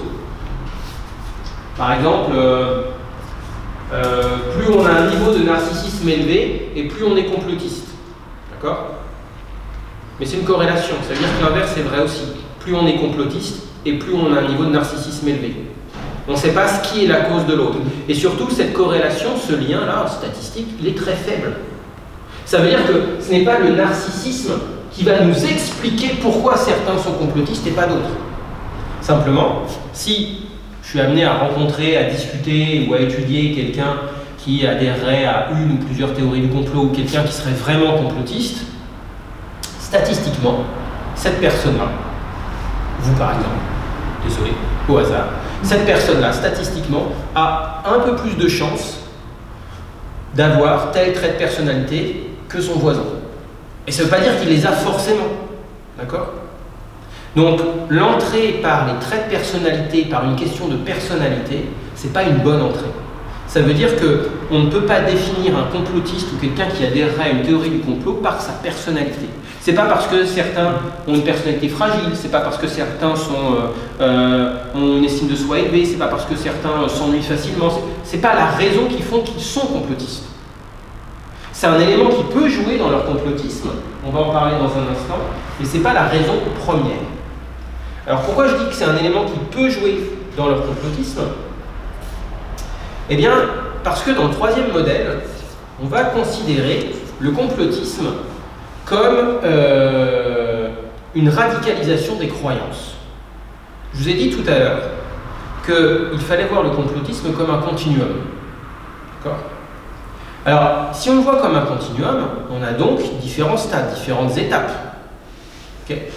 Par exemple, plus on a un niveau de narcissisme élevé, et plus on est complotiste. D'accord? Mais c'est une corrélation, ça veut dire que l'inverse est vrai aussi. Plus on est complotiste, et plus on a un niveau de narcissisme élevé. On ne sait pas ce qui est la cause de l'autre. Et surtout, cette corrélation, ce lien-là, en statistique, il est très faible. Ça veut dire que ce n'est pas le narcissisme qui va nous expliquer pourquoi certains sont complotistes et pas d'autres. Simplement, si je suis amené à rencontrer, à discuter ou à étudier quelqu'un qui adhérerait à une ou plusieurs théories du complot ou quelqu'un qui serait vraiment complotiste, statistiquement, cette personne-là, vous par exemple, désolé, au hasard, cette personne-là, statistiquement, a un peu plus de chances d'avoir tel trait de personnalité que son voisin. Et ça ne veut pas dire qu'il les a forcément. D'accord? Donc, l'entrée par les traits de personnalité, par une question de personnalité, ce n'est pas une bonne entrée. Ça veut dire qu'on ne peut pas définir un complotiste ou quelqu'un qui adhérerait à une théorie du complot par sa personnalité. C'est pas parce que certains ont une personnalité fragile, c'est pas parce que certains ont une estime de soi élevée, c'est pas parce que certains s'ennuient facilement, c'est pas la raison qui font qu'ils sont complotistes. C'est un élément qui peut jouer dans leur complotisme, on va en parler dans un instant, mais c'est pas la raison première. Alors pourquoi je dis que c'est un élément qui peut jouer dans leur complotisme? Eh bien, parce que dans le troisième modèle, on va considérer le complotisme comme une radicalisation des croyances. Je vous ai dit tout à l'heure qu'il fallait voir le complotisme comme un continuum. D'accord? Alors, si on le voit comme un continuum, on a donc différents stades, différentes étapes. Okay?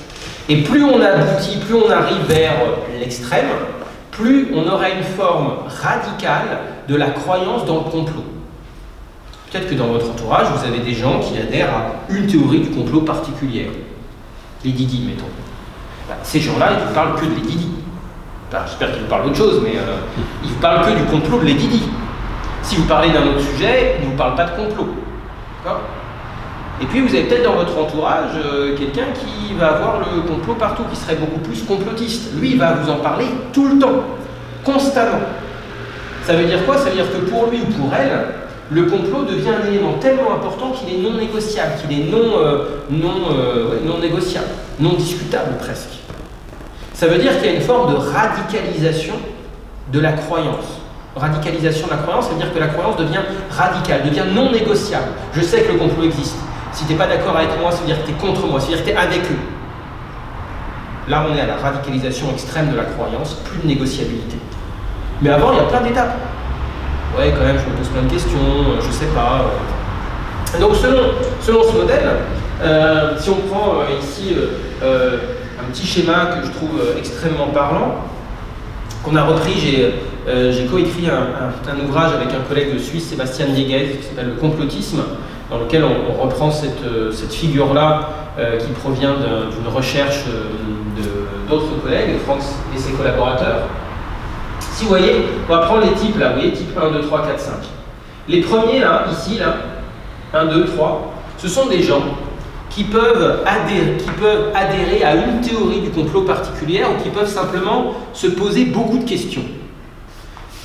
Et plus on aboutit, plus on arrive vers l'extrême, plus on aura une forme radicale de la croyance dans le complot. Peut-être que dans votre entourage, vous avez des gens qui adhèrent à une théorie du complot particulière. Les Didi, mettons. Ces gens-là, ils ne vous parlent que de les Didi. J'espère qu'ils vous parlent d'autre chose, mais ils ne vous parlent que du complot de les Didi. Si vous parlez d'un autre sujet, ils ne vous parlent pas de complot. D'accord ? Et puis vous avez peut-être dans votre entourage quelqu'un qui va avoir le complot partout, qui serait beaucoup plus complotiste. Lui, il va vous en parler tout le temps, constamment. Ça veut dire quoi? Ça veut dire que pour lui ou pour elle, le complot devient un élément tellement important qu'il est non négociable, qu'il est non négociable, non discutable presque. Ça veut dire qu'il y a une forme de radicalisation de la croyance. Radicalisation de la croyance, ça veut dire que la croyance devient radicale, devient non négociable. Je sais que le complot existe. Si tu n'es pas d'accord avec moi, ça veut dire que tu es contre moi, ça veut dire que tu es avec eux. Là, on est à la radicalisation extrême de la croyance, plus de négociabilité. Mais avant, il y a plein d'étapes. Ouais, quand même, je me pose plein de questions, je sais pas. Donc, selon ce modèle, si on prend ici un petit schéma que je trouve extrêmement parlant, qu'on a repris, j'ai coécrit un ouvrage avec un collègue de Suisse, Sébastien Dieguez, qui s'appelle Le complotisme, dans lequel on reprend cette figure-là qui provient d'une recherche d'autres collègues, Franck et ses collaborateurs. Si vous voyez, on va prendre les types là, vous voyez, type 1, 2, 3, 4, 5. Les premiers là, ici, là, 1, 2, 3, ce sont des gens qui peuvent adhérer à une théorie du complot particulière ou qui peuvent simplement se poser beaucoup de questions.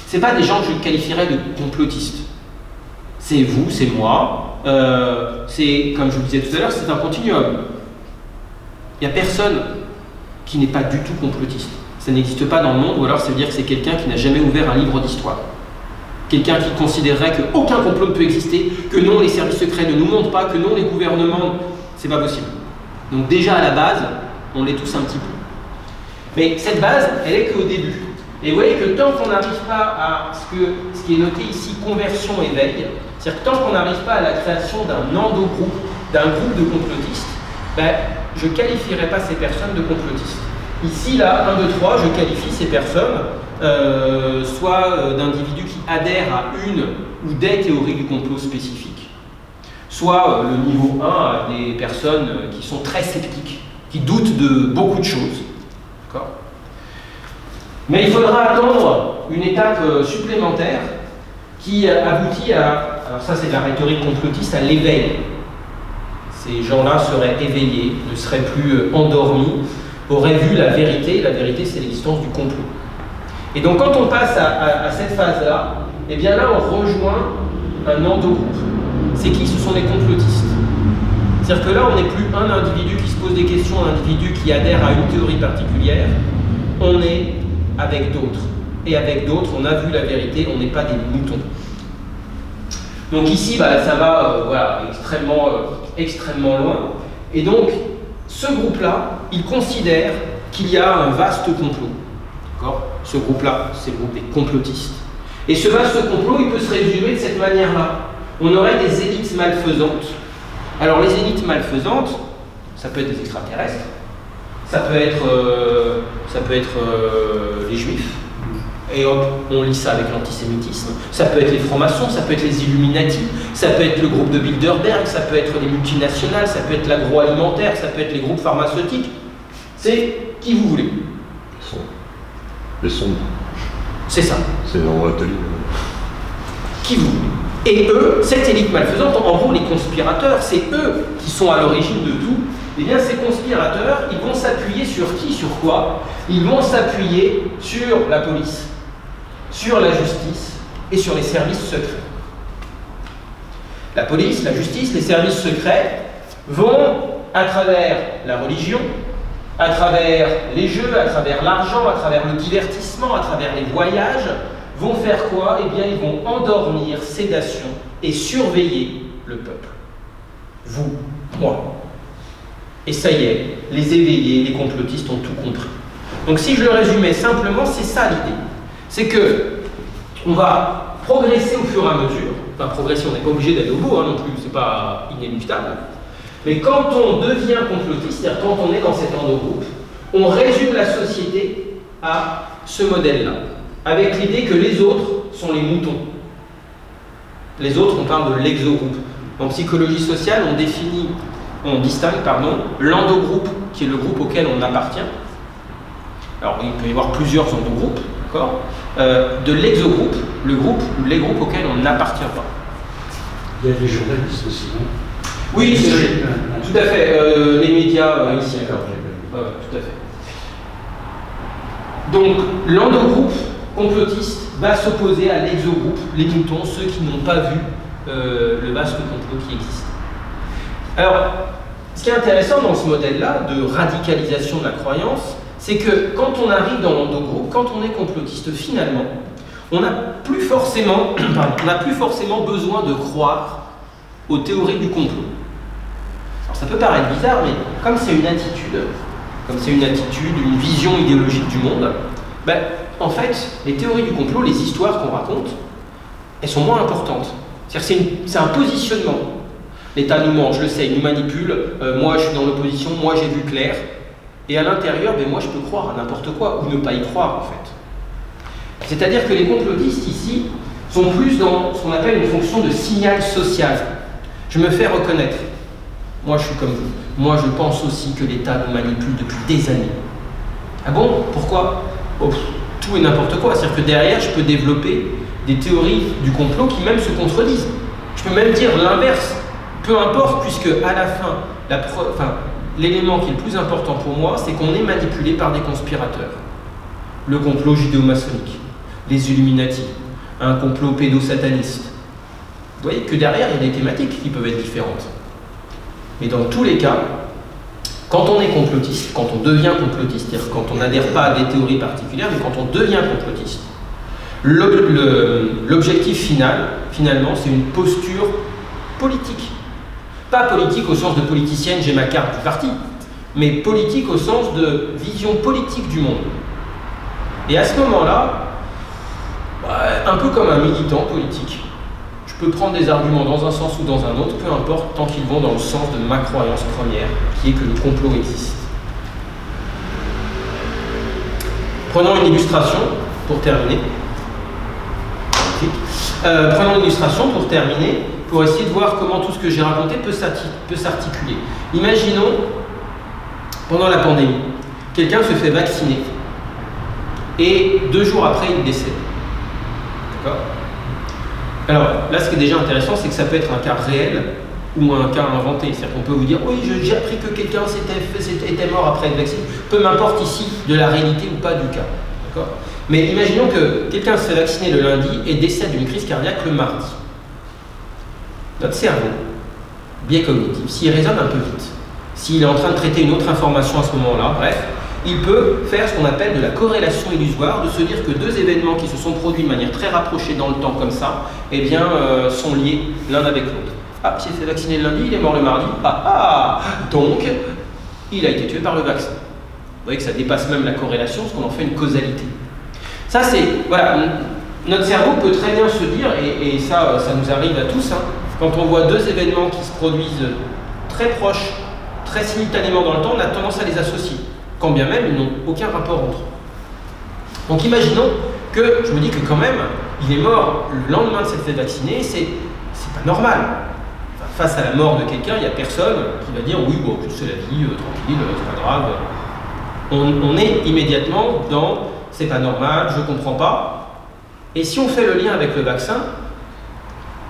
Ce n'est pas des gens que je qualifierais de complotistes. C'est vous, c'est moi, c'est, comme je vous disais tout à l'heure, c'est un continuum. Il n'y a personne qui n'est pas du tout complotiste. Ça n'existe pas dans le monde, ou alors ça veut dire que c'est quelqu'un qui n'a jamais ouvert un livre d'histoire. Quelqu'un qui considérerait qu'aucun complot ne peut exister, que non, les services secrets ne nous montrent pas, que non, les gouvernements, c'est pas possible. Donc déjà à la base, on l'est tous un petit peu. Mais cette base, elle est qu'au début. Et vous voyez que tant qu'on n'arrive pas à ce qui est noté ici, conversion éveil, c'est-à-dire que tant qu'on n'arrive pas à la création d'un endogroupe, d'un groupe de complotistes, ben, je ne qualifierais pas ces personnes de complotistes. Ici, là, 1, 2, 3, je qualifie ces personnes soit d'individus qui adhèrent à une ou des théories du complot spécifiques, soit le niveau 1 à des personnes qui sont très sceptiques, qui doutent de beaucoup de choses. D'accord ? Mais il faudra attendre une étape supplémentaire qui aboutit à, alors ça c'est de la rhétorique complotiste, à l'éveil. Ces gens-là seraient éveillés, ne seraient plus endormis, auraient vu la vérité c'est l'existence du complot. Et donc quand on passe à cette phase-là, eh bien là on rejoint un endogroupe. C'est qui? Ce sont les complotistes. C'est-à-dire que là on n'est plus un individu qui se pose des questions, un individu qui adhère à une théorie particulière, on est avec d'autres. Et avec d'autres, on a vu la vérité, on n'est pas des moutons. Donc ici, bah, ça va voilà, extrêmement loin. Et donc, ce groupe-là, il considère qu'il y a un vaste complot. Ce groupe-là, c'est le groupe des complotistes. Et ce vaste complot, il peut se résumer de cette manière-là. On aurait des élites malfaisantes. Alors les élites malfaisantes, ça peut être des extraterrestres, ça peut être les juifs, et hop, on lit ça avec l'antisémitisme. Ça peut être les francs-maçons, ça peut être les Illuminati, ça peut être le groupe de Bilderberg, ça peut être les multinationales, ça peut être l'agroalimentaire, ça peut être les groupes pharmaceutiques. C'est qui vous voulez. Les sondes. C'est ça. C'est dans l'atelier. Qui vous voulez. Et eux, cette élite malfaisante, en gros les conspirateurs, c'est eux qui sont à l'origine de tout. Eh bien ces conspirateurs, ils vont s'appuyer sur qui, sur quoi? Ils vont s'appuyer sur la police, sur la justice et sur les services secrets. La police, la justice, les services secrets vont, à travers la religion, à travers les jeux, à travers l'argent, à travers le divertissement, à travers les voyages, vont faire quoi? Eh bien, ils vont endormir, sédation et surveiller le peuple. Vous, moi. Et ça y est, les éveillés, les complotistes ont tout compris. Donc si je le résumais simplement, c'est ça l'idée. C'est que on va progresser au fur et à mesure. Enfin, progresser, on n'est pas obligé d'aller au bout non plus, c'est pas inéluctable. Mais quand on devient complotiste, c'est-à-dire quand on est dans cet endogroupe, on résume la société à ce modèle-là, avec l'idée que les autres sont les moutons. Les autres, on parle de l'exogroupe. En psychologie sociale, on distingue l'endogroupe, qui est le groupe auquel on appartient. Alors, il peut y avoir plusieurs endogroupes, d'accord, de l'exogroupe, le groupe ou les groupes auxquels on n'appartient pas. Il y a des journalistes aussi, non? Oui, tout à fait. Les médias ici. Tout à fait. Donc, l'endogroupe complotiste va s'opposer à l'exogroupe, les moutons, ceux qui n'ont pas vu le vaste complot qui existe. Alors, ce qui est intéressant dans ce modèle-là de radicalisation de la croyance, c'est que quand on arrive dans l'endogroupe, quand on est complotiste, finalement, on n'a plus forcément besoin de croire aux théories du complot. Alors ça peut paraître bizarre, mais comme c'est une attitude, une vision idéologique du monde, ben, en fait, les théories du complot, les histoires qu'on raconte, elles sont moins importantes. C'est un positionnement. L'État nous ment, je le sais, il nous manipule, moi je suis dans l'opposition, moi j'ai vu clair, et à l'intérieur, ben, moi je peux croire à n'importe quoi, ou ne pas y croire en fait. C'est-à-dire que les complotistes ici sont plus dans ce qu'on appelle une fonction de signal social. Je me fais reconnaître. Moi je suis comme vous. Moi je pense aussi que l'État nous manipule depuis des années. Ah bon? Pourquoi? Tout et n'importe quoi. C'est-à-dire que derrière, je peux développer des théories du complot qui même se contredisent. Je peux même dire l'inverse. Peu importe, puisque à la fin, l'élément qui est le plus important pour moi, c'est qu'on est manipulé par des conspirateurs. Le complot judéo-maçonnique, les Illuminati, un complot pédosataniste. Vous voyez que derrière, il y a des thématiques qui peuvent être différentes. Mais dans tous les cas, quand on est complotiste, quand on devient complotiste, c'est-à-dire quand on n'adhère pas à des théories particulières, mais quand on devient complotiste, l'objectif final, finalement, c'est une posture politique. Pas politique au sens de politicienne, j'ai ma carte du parti, mais politique au sens de vision politique du monde. Et à ce moment-là, un peu comme un militant politique, je peux prendre des arguments dans un sens ou dans un autre, peu importe, tant qu'ils vont dans le sens de ma croyance première, qui est que le complot existe. Prenons une illustration pour terminer. Pour essayer de voir comment tout ce que j'ai raconté peut s'articuler. Imaginons, pendant la pandémie, quelqu'un se fait vacciner et 2 jours après, il décède. D'accord? Alors, là, ce qui est déjà intéressant, c'est que ça peut être un cas réel ou un cas inventé. C'est-à-dire qu'on peut vous dire, oui, j'ai appris que quelqu'un était mort après être vacciné. Peu m'importe ici de la réalité ou pas du cas. D'accord? Mais imaginons que quelqu'un se fait vacciner le lundi et décède d'une crise cardiaque le mardi. Notre cerveau, biais cognitif, s'il raisonne un peu vite, s'il est en train de traiter une autre information à ce moment-là, bref, il peut faire ce qu'on appelle de la corrélation illusoire, de se dire que 2 événements qui se sont produits de manière très rapprochée dans le temps comme ça, eh bien, sont liés l'un avec l'autre. Ah, il s'est fait vacciner le lundi, il est mort le mardi, donc, il a été tué par le vaccin. Vous voyez que ça dépasse même la corrélation, parce qu'on en fait une causalité. Ça, c'est, voilà, notre cerveau peut très bien se dire, et ça nous arrive à tous, hein, quand on voit 2 événements qui se produisent très proches, très simultanément dans le temps, on a tendance à les associer, quand bien même ils n'ont aucun rapport entre eux. Donc imaginons que, je me dis que quand même, il est mort le lendemain de s'être fait vacciner, c'est pas normal. Enfin, face à la mort de quelqu'un, il n'y a personne qui va dire oui, bon, c'est la vie, tranquille, c'est pas grave. On est immédiatement dans c'est pas normal, je comprends pas. Et si on fait le lien avec le vaccin,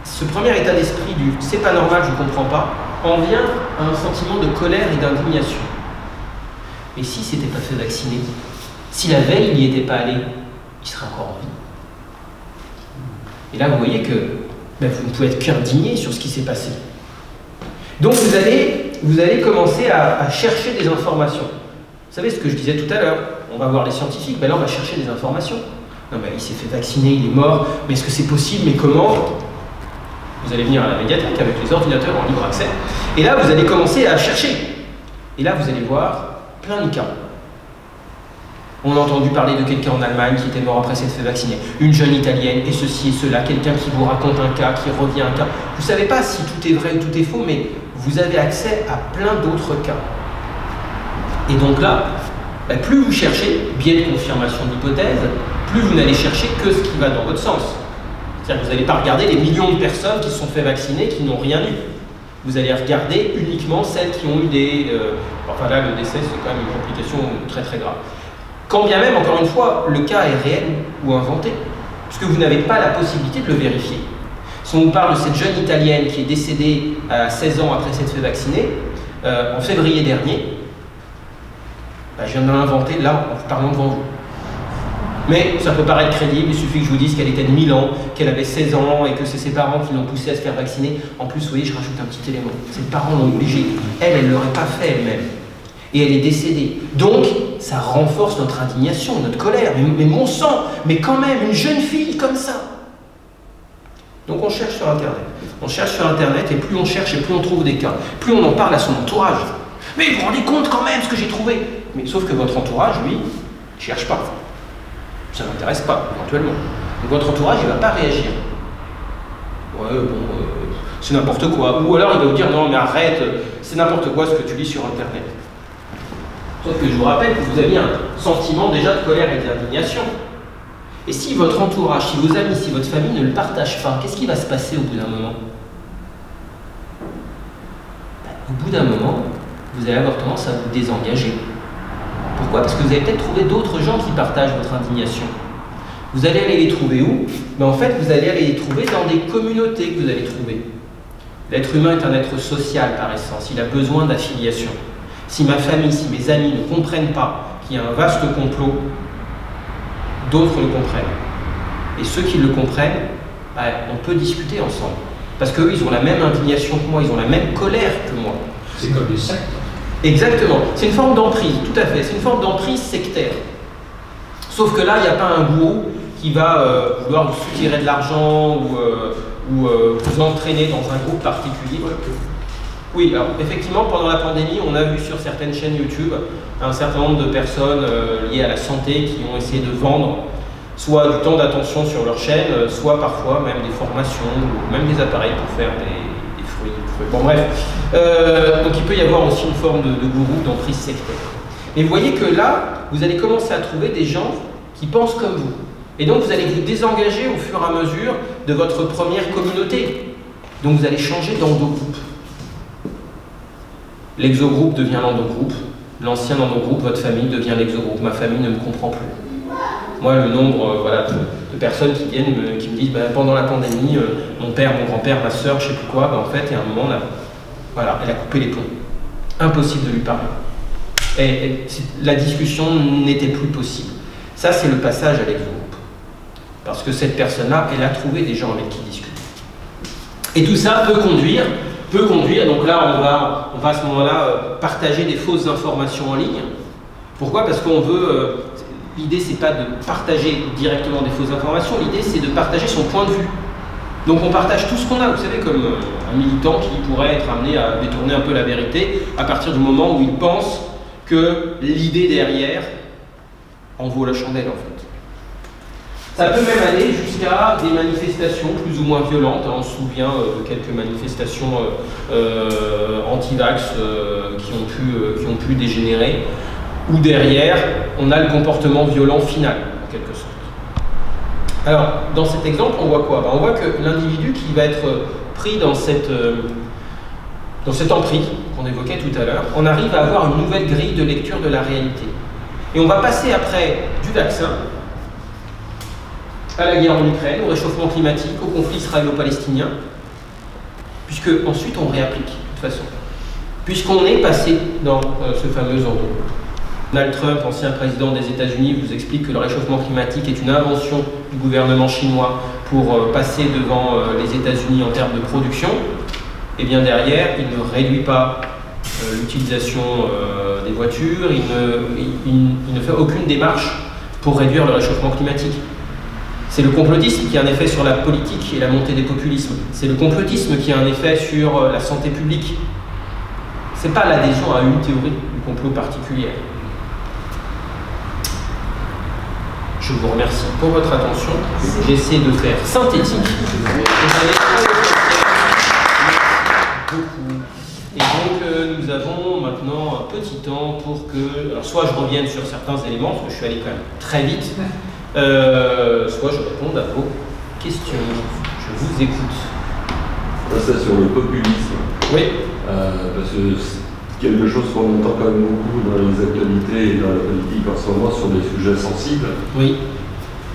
ce premier état d'esprit du c'est pas normal, je comprends pas, en vient à un sentiment de colère et d'indignation. Et si s'était pas fait vacciner, si la veille il n'y était pas allé, il serait encore en vie. Et là vous voyez que vous ne pouvez être qu'indigné sur ce qui s'est passé. Donc vous allez commencer à chercher des informations. Vous savez ce que je disais tout à l'heure, on va voir les scientifiques, là on va chercher des informations. Non il s'est fait vacciner, il est mort, mais est-ce que c'est possible, mais comment? Vous allez venir à la médiathèque avec les ordinateurs en libre accès, et là vous allez commencer à chercher. Et là vous allez voir plein de cas. On a entendu parler de quelqu'un en Allemagne qui était mort après s'être fait vacciner, une jeune italienne, et ceci et cela, quelqu'un qui vous raconte un cas, qui revient un cas. Vous ne savez pas si tout est vrai ou tout est faux, mais vous avez accès à plein d'autres cas. Et donc là, ben, plus vous cherchez biais de confirmation d'hypothèse, plus vous n'allez chercher que ce qui va dans votre sens. C'est-à-dire que vous n'allez pas regarder les millions de personnes qui se sont fait vacciner qui n'ont rien eu. Vous allez regarder uniquement celles qui ont eu des... enfin là, le décès, c'est quand même une complication très très grave. Quand bien même, encore une fois, le cas est réel ou inventé, puisque vous n'avez pas la possibilité de le vérifier. Si on vous parle de cette jeune Italienne qui est décédée à 16 ans après s'être fait vacciner, en février dernier, ben, je viens de l'inventer là, en vous parlant devant vous. Mais ça peut paraître crédible, il suffit que je vous dise qu'elle était de Milan, qu'elle avait 16 ans et que c'est ses parents qui l'ont poussée à se faire vacciner. En plus, vous voyez, je rajoute un petit élément. Ses parents l'ont obligée. Elle ne l'aurait pas fait elle-même. Et elle est décédée. Donc, ça renforce notre indignation, notre colère. Mais mon sang, mais quand même, une jeune fille comme ça. Donc on cherche sur Internet. On cherche sur Internet et plus on cherche et plus on trouve des cas. Plus on en parle à son entourage. Mais vous vous rendez compte quand même ce que j'ai trouvé. Mais sauf que votre entourage, lui, ne cherche pas. Ça ne m'intéresse pas, éventuellement. Donc votre entourage, il ne va pas réagir. Ouais, bon, c'est n'importe quoi. Ou alors il va vous dire, non mais arrête, c'est n'importe quoi ce que tu lis sur Internet. Sauf que je vous rappelle que vous avez un sentiment déjà de colère et d'indignation. Et si votre entourage, si vos amis, si votre famille ne le partagent pas, qu'est-ce qui va se passer au bout d'un moment? Au bout d'un moment, vous allez avoir tendance à vous désengager. Pourquoi? Parce que vous allez peut-être trouver d'autres gens qui partagent votre indignation. Vous allez aller les trouver où? Ben en fait, vous allez aller les trouver dans des communautés que vous allez trouver. L'être humain est un être social par essence, il a besoin d'affiliation. Si ma famille, si mes amis ne comprennent pas qu'il y a un vaste complot, d'autres le comprennent. Et ceux qui le comprennent, ben, on peut discuter ensemble. Parce qu'eux, ils ont la même indignation que moi, ils ont la même colère que moi. C'est comme des sectes. Exactement, c'est une forme d'emprise, tout à fait, c'est une forme d'emprise sectaire. Sauf que là, il n'y a pas un gourou qui va vouloir vous soutirer de l'argent ou vous entraîner dans un groupe particulier. Oui, alors effectivement, pendant la pandémie, on a vu sur certaines chaînes YouTube un certain nombre de personnes liées à la santé qui ont essayé de vendre soit du temps d'attention sur leur chaîne, soit parfois même des formations ou même des appareils pour faire des fruits. Bon bref, donc il peut y avoir aussi une forme de gourou, d'emprise sectaire. Mais vous voyez que là, vous allez commencer à trouver des gens qui pensent comme vous. Et donc vous allez vous désengager au fur et à mesure de votre première communauté. Donc vous allez changer d'endogroupe. L'exogroupe devient l'endogroupe, l'ancien endogroupe, votre famille devient l'exogroupe. Ma famille ne me comprend plus. Moi, le nombre voilà, de personnes qui viennent, qui me disent bah, pendant la pandémie, mon père, mon grand-père, ma soeur, je ne sais plus quoi, bah, en fait, il y a un moment, là, voilà, elle a coupé les ponts. Impossible de lui parler. Et la discussion n'était plus possible. Ça, c'est le passage à l'exogroupe. Parce que cette personne-là, elle a trouvé des gens avec qui discuter. Et tout ça peut conduire, donc là, on va à ce moment-là partager des fausses informations en ligne. Pourquoi? Parce qu'on veut... L'idée, c'est pas de partager directement des fausses informations, l'idée, c'est de partager son point de vue. Donc on partage tout ce qu'on a, vous savez, comme un militant qui pourrait être amené à détourner un peu la vérité à partir du moment où il pense que l'idée derrière en vaut la chandelle, en fait. Ça peut même aller jusqu'à des manifestations plus ou moins violentes. On se souvient de quelques manifestations anti-vax qui ont pu dégénérer, où derrière, on a le comportement violent final, en quelque sorte. Alors, dans cet exemple, on voit quoi? On voit que l'individu qui va être pris dans cette emprise qu'on évoquait tout à l'heure, on arrive à avoir une nouvelle grille de lecture de la réalité. Et on va passer après du vaccin à la guerre en Ukraine, au réchauffement climatique, au conflit israélo-palestinien, puisque ensuite on réapplique, de toute façon. Puisqu'on est passé dans ce fameux endroit. Donald Trump, ancien président des États-Unis, vous explique que le réchauffement climatique est une invention du gouvernement chinois pour passer devant les États-Unis en termes de production. Et bien derrière, il ne réduit pas l'utilisation des voitures, il ne fait aucune démarche pour réduire le réchauffement climatique. C'est le complotisme qui a un effet sur la politique et la montée des populismes. C'est le complotisme qui a un effet sur la santé publique. Ce n'est pas l'adhésion à une théorie du complot particulière. Je vous remercie pour votre attention. J'essaie de faire synthétique. Beaucoup. Et donc nous avons maintenant un petit temps pour que, alors soit je revienne sur certains éléments, parce que je suis allé quand même très vite, soit je réponde à vos questions. Je vous écoute. Ça, sur le populisme. Oui. Parce que c'est quelque chose qu'on entend quand même beaucoup dans les actualités et dans la politique en ce moment sur des sujets sensibles. Oui.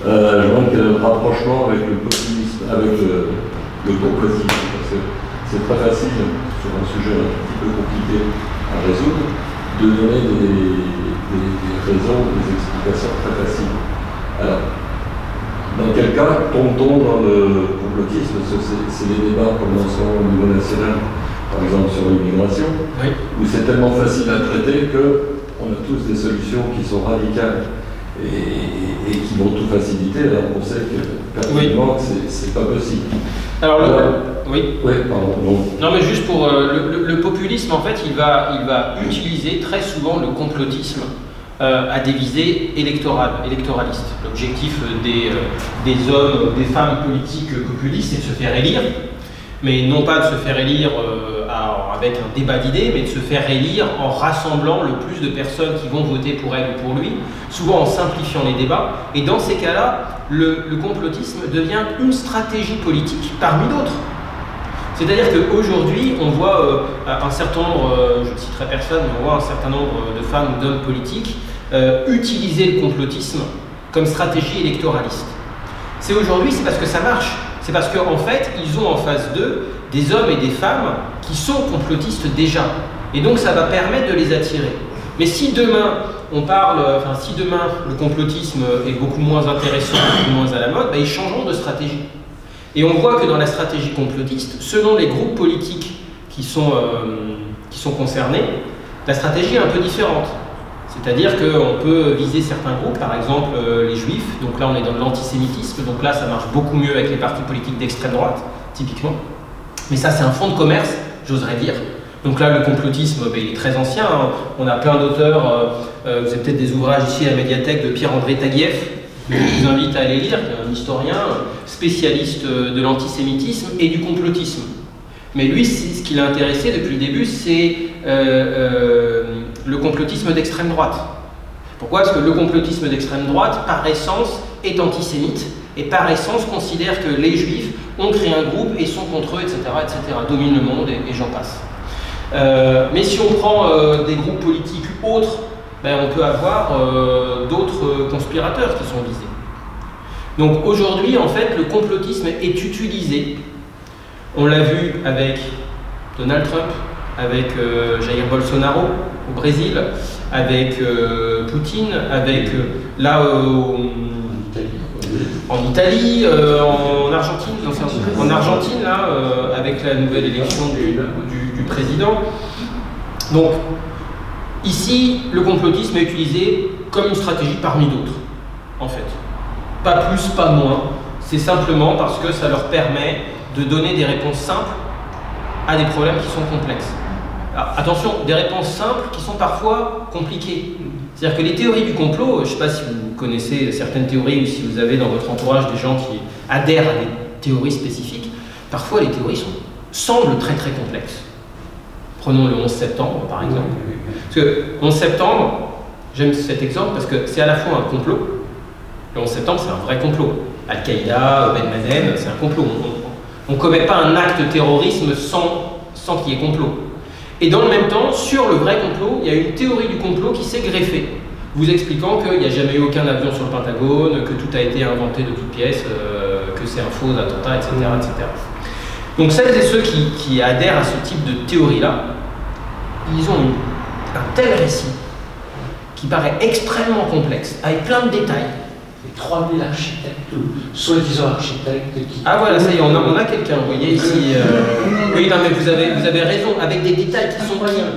Je vois qu'il y a un rapprochement avec le populisme, avec le populisme, parce que c'est très facile, sur un sujet un petit peu compliqué à résoudre, de donner des raisons, des explications très faciles. Alors, dans quel cas tombe-t-on dans le complotisme? Parce que c'est des débats comme en ce moment au niveau national, par exemple sur l'immigration, oui, où c'est tellement facile à traiter qu'on a tous des solutions qui sont radicales et qui vont tout faciliter, alors qu'on sait que personnellement c'est pas possible. Alors, oui. Oui, pardon. Bon. Non, mais juste pour le populisme, en fait, il va utiliser très souvent le complotisme à des visées électoralistes. L'objectif des hommes, des femmes politiques populistes, c'est de se faire élire, mais non pas de se faire élire avec un débat d'idées, mais de se faire élire en rassemblant le plus de personnes qui vont voter pour elle ou pour lui, souvent en simplifiant les débats. Et dans ces cas-là, le complotisme devient une stratégie politique parmi d'autres. C'est-à-dire qu'aujourd'hui, on voit un certain nombre, je ne citerai personne, mais on voit un certain nombre de femmes ou d'hommes politiques utiliser le complotisme comme stratégie électoraliste. C'est aujourd'hui, c'est parce que ça marche. C'est parce qu'en fait, ils ont en face d'eux des hommes et des femmes qui sont complotistes déjà. Et donc, ça va permettre de les attirer. Mais si demain, si demain le complotisme est beaucoup moins intéressant, beaucoup moins à la mode, ils changeront de stratégie. Et on voit que dans la stratégie complotiste, selon les groupes politiques qui sont concernés, la stratégie est un peu différente. C'est-à-dire qu'on peut viser certains groupes, par exemple les juifs, donc là on est dans l'antisémitisme, donc là ça marche beaucoup mieux avec les partis politiques d'extrême droite, typiquement. Mais ça c'est un fonds de commerce, j'oserais dire. Donc là le complotisme, il est très ancien, hein. On a plein d'auteurs, vous avez peut-être des ouvrages ici à la médiathèque de Pierre-André Taguieff, je vous invite à aller lire, qui est un historien spécialiste de l'antisémitisme et du complotisme. Mais lui, ce qui l'a intéressé depuis le début, c'est le complotisme d'extrême droite. Pourquoi? Parce que le complotisme d'extrême droite, par essence, est antisémite et par essence considère que les juifs ont créé un groupe et sont contre eux, etc., dominent le monde et j'en passe. Mais si on prend des groupes politiques autres, on peut avoir d'autres conspirateurs qui sont visés. Donc aujourd'hui, en fait, le complotisme est utilisé. On l'a vu avec Donald Trump, avec Jair Bolsonaro au Brésil, avec Poutine, avec en Italie, en Argentine, là, avec la nouvelle élection du président. Donc, ici, le complotisme est utilisé comme une stratégie parmi d'autres, en fait. Pas plus, pas moins. C'est simplement parce que ça leur permet de donner des réponses simples à des problèmes qui sont complexes. Alors, attention, des réponses simples qui sont parfois compliquées. C'est-à-dire que les théories du complot, je ne sais pas si vous connaissez certaines théories ou si vous avez dans votre entourage des gens qui adhèrent à des théories spécifiques, parfois les théories semblent très très complexes. Prenons le 11 septembre par exemple. Parce que 11 septembre, j'aime cet exemple parce que c'est à la fois un complot. Le 11 septembre, c'est un vrai complot. Al-Qaïda, Ben Laden, c'est un complot. On ne commet pas un acte de terrorisme sans qu'il y ait complot. Et dans le même temps, sur le vrai complot, il y a une théorie du complot qui s'est greffée, vous expliquant qu'il n'y a jamais eu aucun avion sur le Pentagone, que tout a été inventé de toutes pièces, que c'est un faux attentat, etc., etc. Donc celles et ceux qui adhèrent à ce type de théorie-là, ils ont un tel récit qui paraît extrêmement complexe, avec plein de détails. 3000 architectes, soi-disant architectes qui... Ah voilà, ça y est, on a quelqu'un, vous voyez ici. Oui, non mais vous avez raison, avec des détails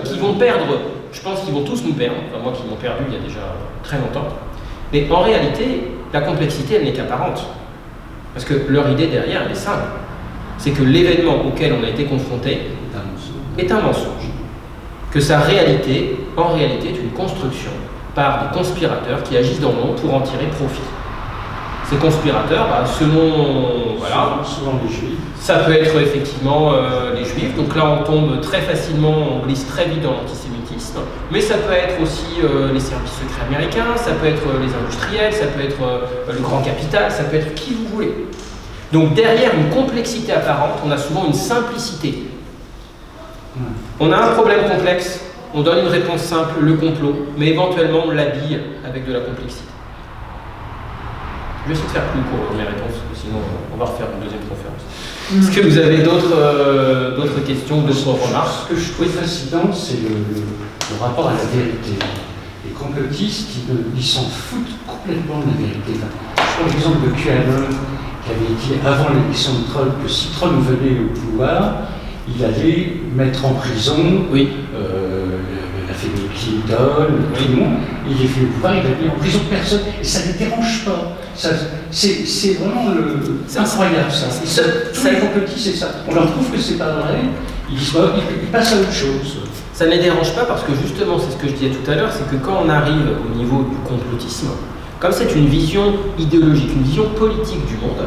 qui vont perdre, je pense qu'ils vont tous nous perdre, enfin moi qui m'ont perdu il y a déjà très longtemps. Mais en réalité, la complexité, elle n'est qu'apparente. Parce que leur idée derrière, elle est simple. C'est que l'événement auquel on a été confronté est un mensonge. Que sa réalité, en réalité, est une construction par des conspirateurs qui agissent dans le monde pour en tirer profit. Ces conspirateurs, bah, selon, voilà, souvent les juifs. Ça peut être effectivement les juifs, donc là on tombe très facilement, on glisse très vite dans l'antisémitisme, mais ça peut être aussi les services secrets américains, ça peut être les industriels, ça peut être le grand capital, ça peut être qui vous voulez. Donc derrière une complexité apparente, on a souvent une simplicité. On a un problème complexe, on donne une réponse simple, le complot, mais éventuellement on l'habille avec de la complexité. Je vais essayer de faire plus court dans mes réponses, sinon on va refaire une deuxième conférence. Est-ce que vous avez d'autres questions, d'autres remarques? Ce que je trouve fascinant, c'est le rapport à la vérité. Les complotistes, ils s'en foutent complètement de la vérité. Je prends l'exemple de QAnon, qui avait dit avant l'élection de Trump que si Trump venait au pouvoir, il allait mettre en prison la famille Clinton, tout le monde. Il est venu au pouvoir, il a mis en prison personne, et ça ne les dérange pas. C'est vraiment incroyable ça. Tous les complotistes, c'est ça. On leur prouve que c'est pas vrai, ils passent à autre chose. Ça ne les dérange pas parce que justement, c'est ce que je disais tout à l'heure, c'est que quand on arrive au niveau du complotisme, comme c'est une vision idéologique, une vision politique du monde,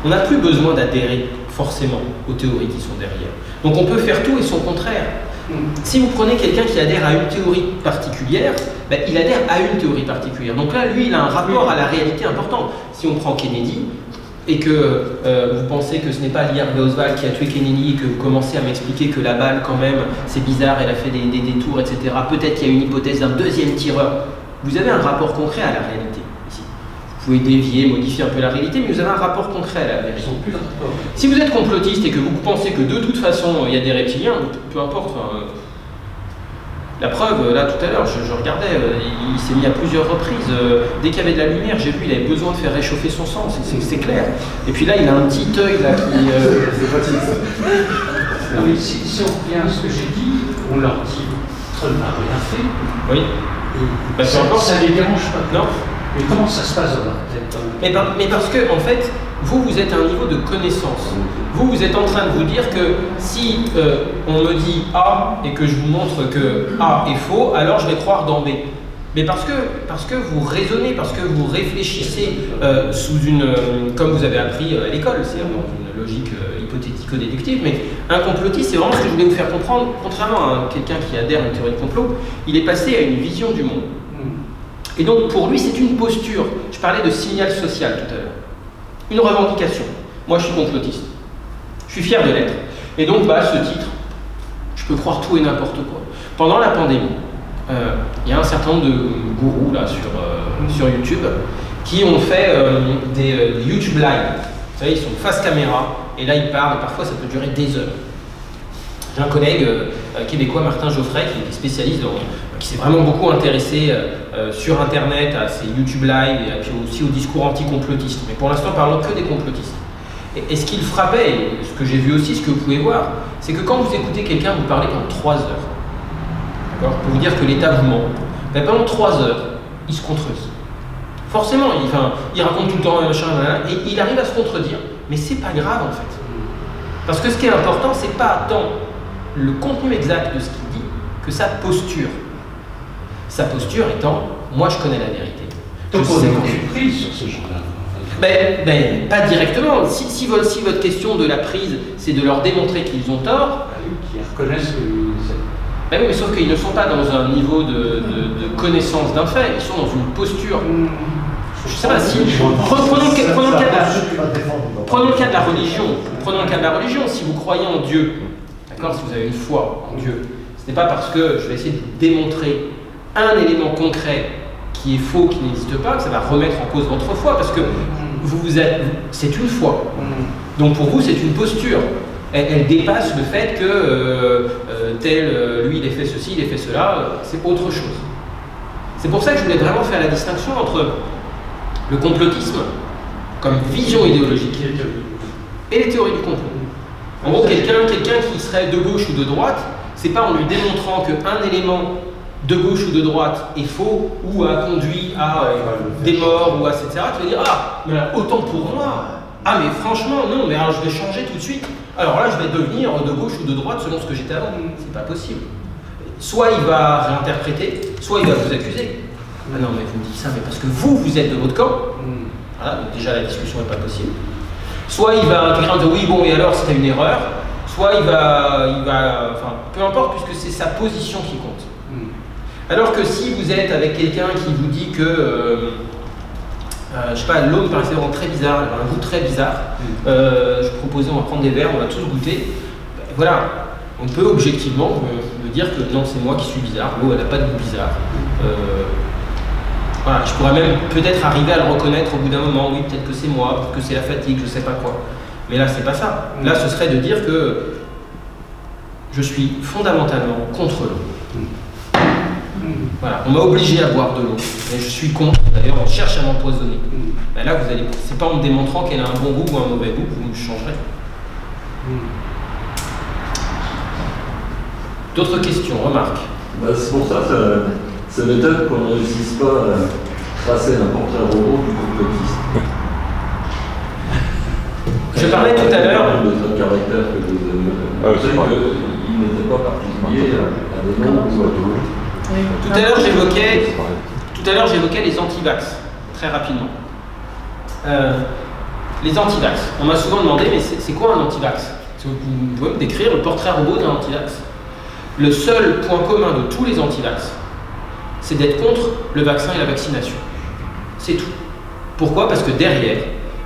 on n'a plus besoin d'adhérer forcément aux théories qui sont derrière. Donc on peut faire tout et son contraire. Si vous prenez quelqu'un qui adhère à une théorie particulière, ben, il adhère à une théorie particulière. Donc là, lui, il a un rapport à la réalité important. Si on prend Kennedy, et que vous pensez que ce n'est pas Lee Harvey Oswald qui a tué Kennedy, et que vous commencez à m'expliquer que la balle, quand même, c'est bizarre, elle a fait des détours, etc. Peut-être qu'il y a une hypothèse d'un deuxième tireur. Vous avez un rapport concret à la réalité. Vous pouvez dévier, modifier un peu la réalité, mais vous avez un rapport concret à la vérité. Si vous êtes complotiste et que vous pensez que de toute façon il y a des reptiliens, peu importe. La preuve, là tout à l'heure, je regardais, il s'est mis à plusieurs reprises. Dès qu'il y avait de la lumière, j'ai vu, il avait besoin de faire réchauffer son sang, c'est clair. Et puis là, il a un petit œil là qui. Oui, si on revient à ce que j'ai dit, on leur dit Trump n'a rien fait. Oui. Et ça ne les dérange pas. Non. Mais comment ça se passe dans leur tête? Mais parce que, en fait, vous êtes à un niveau de connaissance. Vous êtes en train de vous dire que si on me dit A et que je vous montre que A est faux, alors je vais croire dans B. Mais parce que vous raisonnez, parce que vous réfléchissez sous une, comme vous avez appris à l'école, c'est-à-dire dans une logique hypothético-déductive, mais un complotiste, c'est vraiment ce que je voulais vous faire comprendre, contrairement à quelqu'un qui adhère à une théorie de complot, il est passé à une vision du monde. Et donc pour lui, c'est une posture. Je parlais de signal social tout à l'heure. Une revendication. Moi, je suis complotiste. Je suis fier de l'être. Et donc, bah, ce titre, je peux croire tout et n'importe quoi. Pendant la pandémie, il y a un certain nombre de gourous là, sur YouTube qui ont fait des YouTube Live. Vous savez, ils sont face caméra et là, ils parlent et parfois, ça peut durer des heures. J'ai un collègue québécois, Martin Geoffrey, qui est spécialiste, qui s'est vraiment beaucoup intéressé sur Internet à ces YouTube Live et puis aussi au discours anti-complotiste. Mais pour l'instant, parlons que des complotistes. Et ce qui le frappait, et ce que j'ai vu aussi, ce que vous pouvez voir, c'est que quand vous écoutez quelqu'un vous parler pendant 3 heures, d'accord, pour vous dire que l'État vous ment, ben pendant 3 heures, il se contredit. Forcément, il raconte tout le temps machin, et il arrive à se contredire. Mais c'est pas grave en fait. Parce que ce qui est important, c'est pas tant le contenu exact de ce qu'il dit que sa posture. Sa posture étant, moi je connais la vérité. Donc on est aucune prise sur ce genre-là. Ben, pas directement. Si votre question de la prise, c'est de leur démontrer qu'ils ont tort, qui reconnaissent que ben oui, mais sauf qu'ils ne sont pas dans un niveau de connaissance d'un fait, ils sont dans une posture. Je sais pas si. Prenons le cas de la religion. Prenons le cas de la religion. Si vous croyez en Dieu, d'accord, si vous avez une foi en Dieu, ce n'est pas parce que je vais essayer de démontrer un élément concret qui est faux, qui n'existe pas, que ça va remettre en cause votre foi, parce que c'est une foi. Donc pour vous, c'est une posture. Elle dépasse le fait que lui, il ait fait ceci, il ait fait cela, c'est autre chose. C'est pour ça que je voulais vraiment faire la distinction entre le complotisme comme vision idéologique et les théories du complot. En gros, quelqu'un qui serait de gauche ou de droite, c'est pas en lui démontrant qu'un élément de gauche ou de droite est faux ou a conduit à des morts ou à etc. Tu vas dire ah mais là, autant pour moi, ah mais franchement non, mais alors je vais changer tout de suite, alors là je vais devenir de gauche ou de droite selon ce que j'étais avant. C'est pas possible. Soit il va réinterpréter, soit il va vous accuser. Ah non mais vous me dites ça mais parce que vous êtes de votre camp, Voilà, donc déjà la discussion n'est pas possible. Soit il va intégrer en disant oui, bon, et alors c'était une erreur, soit il va, enfin, peu importe, puisque c'est sa position qui compte. Alors que si vous êtes avec quelqu'un qui vous dit que, je sais pas, l'eau me paraissait vraiment très bizarre, elle a un goût très bizarre, je proposais, on va prendre des verres, on va tous goûter, ben, voilà, on peut objectivement me dire que non, c'est moi qui suis bizarre, l'eau elle n'a pas de goût bizarre. Voilà, je pourrais même peut-être arriver à le reconnaître au bout d'un moment, oui, peut-être que c'est moi, peut-être que c'est la fatigue, je sais pas quoi. Mais là, c'est pas ça. Là, ce serait de dire que je suis fondamentalement contre l'eau. Voilà, on m'a obligé à boire de l'eau, et je suis contre. D'ailleurs, on cherche à m'empoisonner. Ben là, vous allez, c'est pas en me démontrant qu'elle a un bon goût ou un mauvais goût que vous me changerez. D'autres questions, remarques? Bah, c'est pour ça que ça m'étonne qu'on ne réussisse pas à tracer un portrait robot du complotiste. Je parlais tout à l'heure. Le trait de caractère que vous avez. Je sais qu'il n'était pas particulier à des noms ou à tout. Tout à l'heure, j'évoquais les anti-vax, très rapidement. Les anti-vax. On m'a souvent demandé, mais c'est quoi un anti-vax? Vous pouvez me décrire le portrait robot d'un anti-vax? Le seul point commun de tous les anti-vax, c'est d'être contre le vaccin et la vaccination. C'est tout. Pourquoi? Parce que derrière,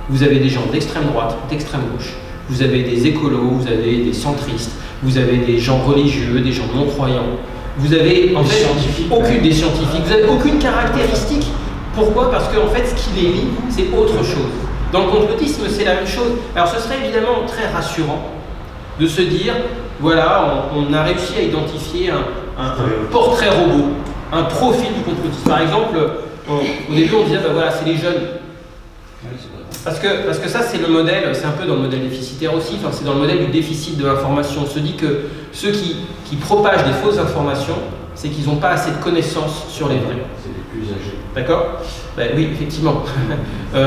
vous avez des gens d'extrême droite, d'extrême gauche, vous avez des écolos, vous avez des centristes, vous avez des gens religieux, des gens non-croyants, vous avez en fait des scientifiques, vous n'avez aucune caractéristique. Pourquoi? Parce qu'en fait, ce qui les lie, c'est autre chose. Dans le complotisme, c'est la même chose. Alors ce serait évidemment très rassurant de se dire, voilà, on a réussi à identifier un portrait robot, un profil du complotisme. Par exemple, au début on disait, ben voilà, c'est les jeunes. Parce que ça, c'est le modèle, c'est un peu dans le modèle déficitaire aussi, enfin, c'est dans le modèle du déficit de l'information. On se dit que ceux qui propagent des fausses informations, c'est qu'ils n'ont pas assez de connaissances sur les vrais. C'est les plus âgés. D'accord? Ben oui, effectivement. On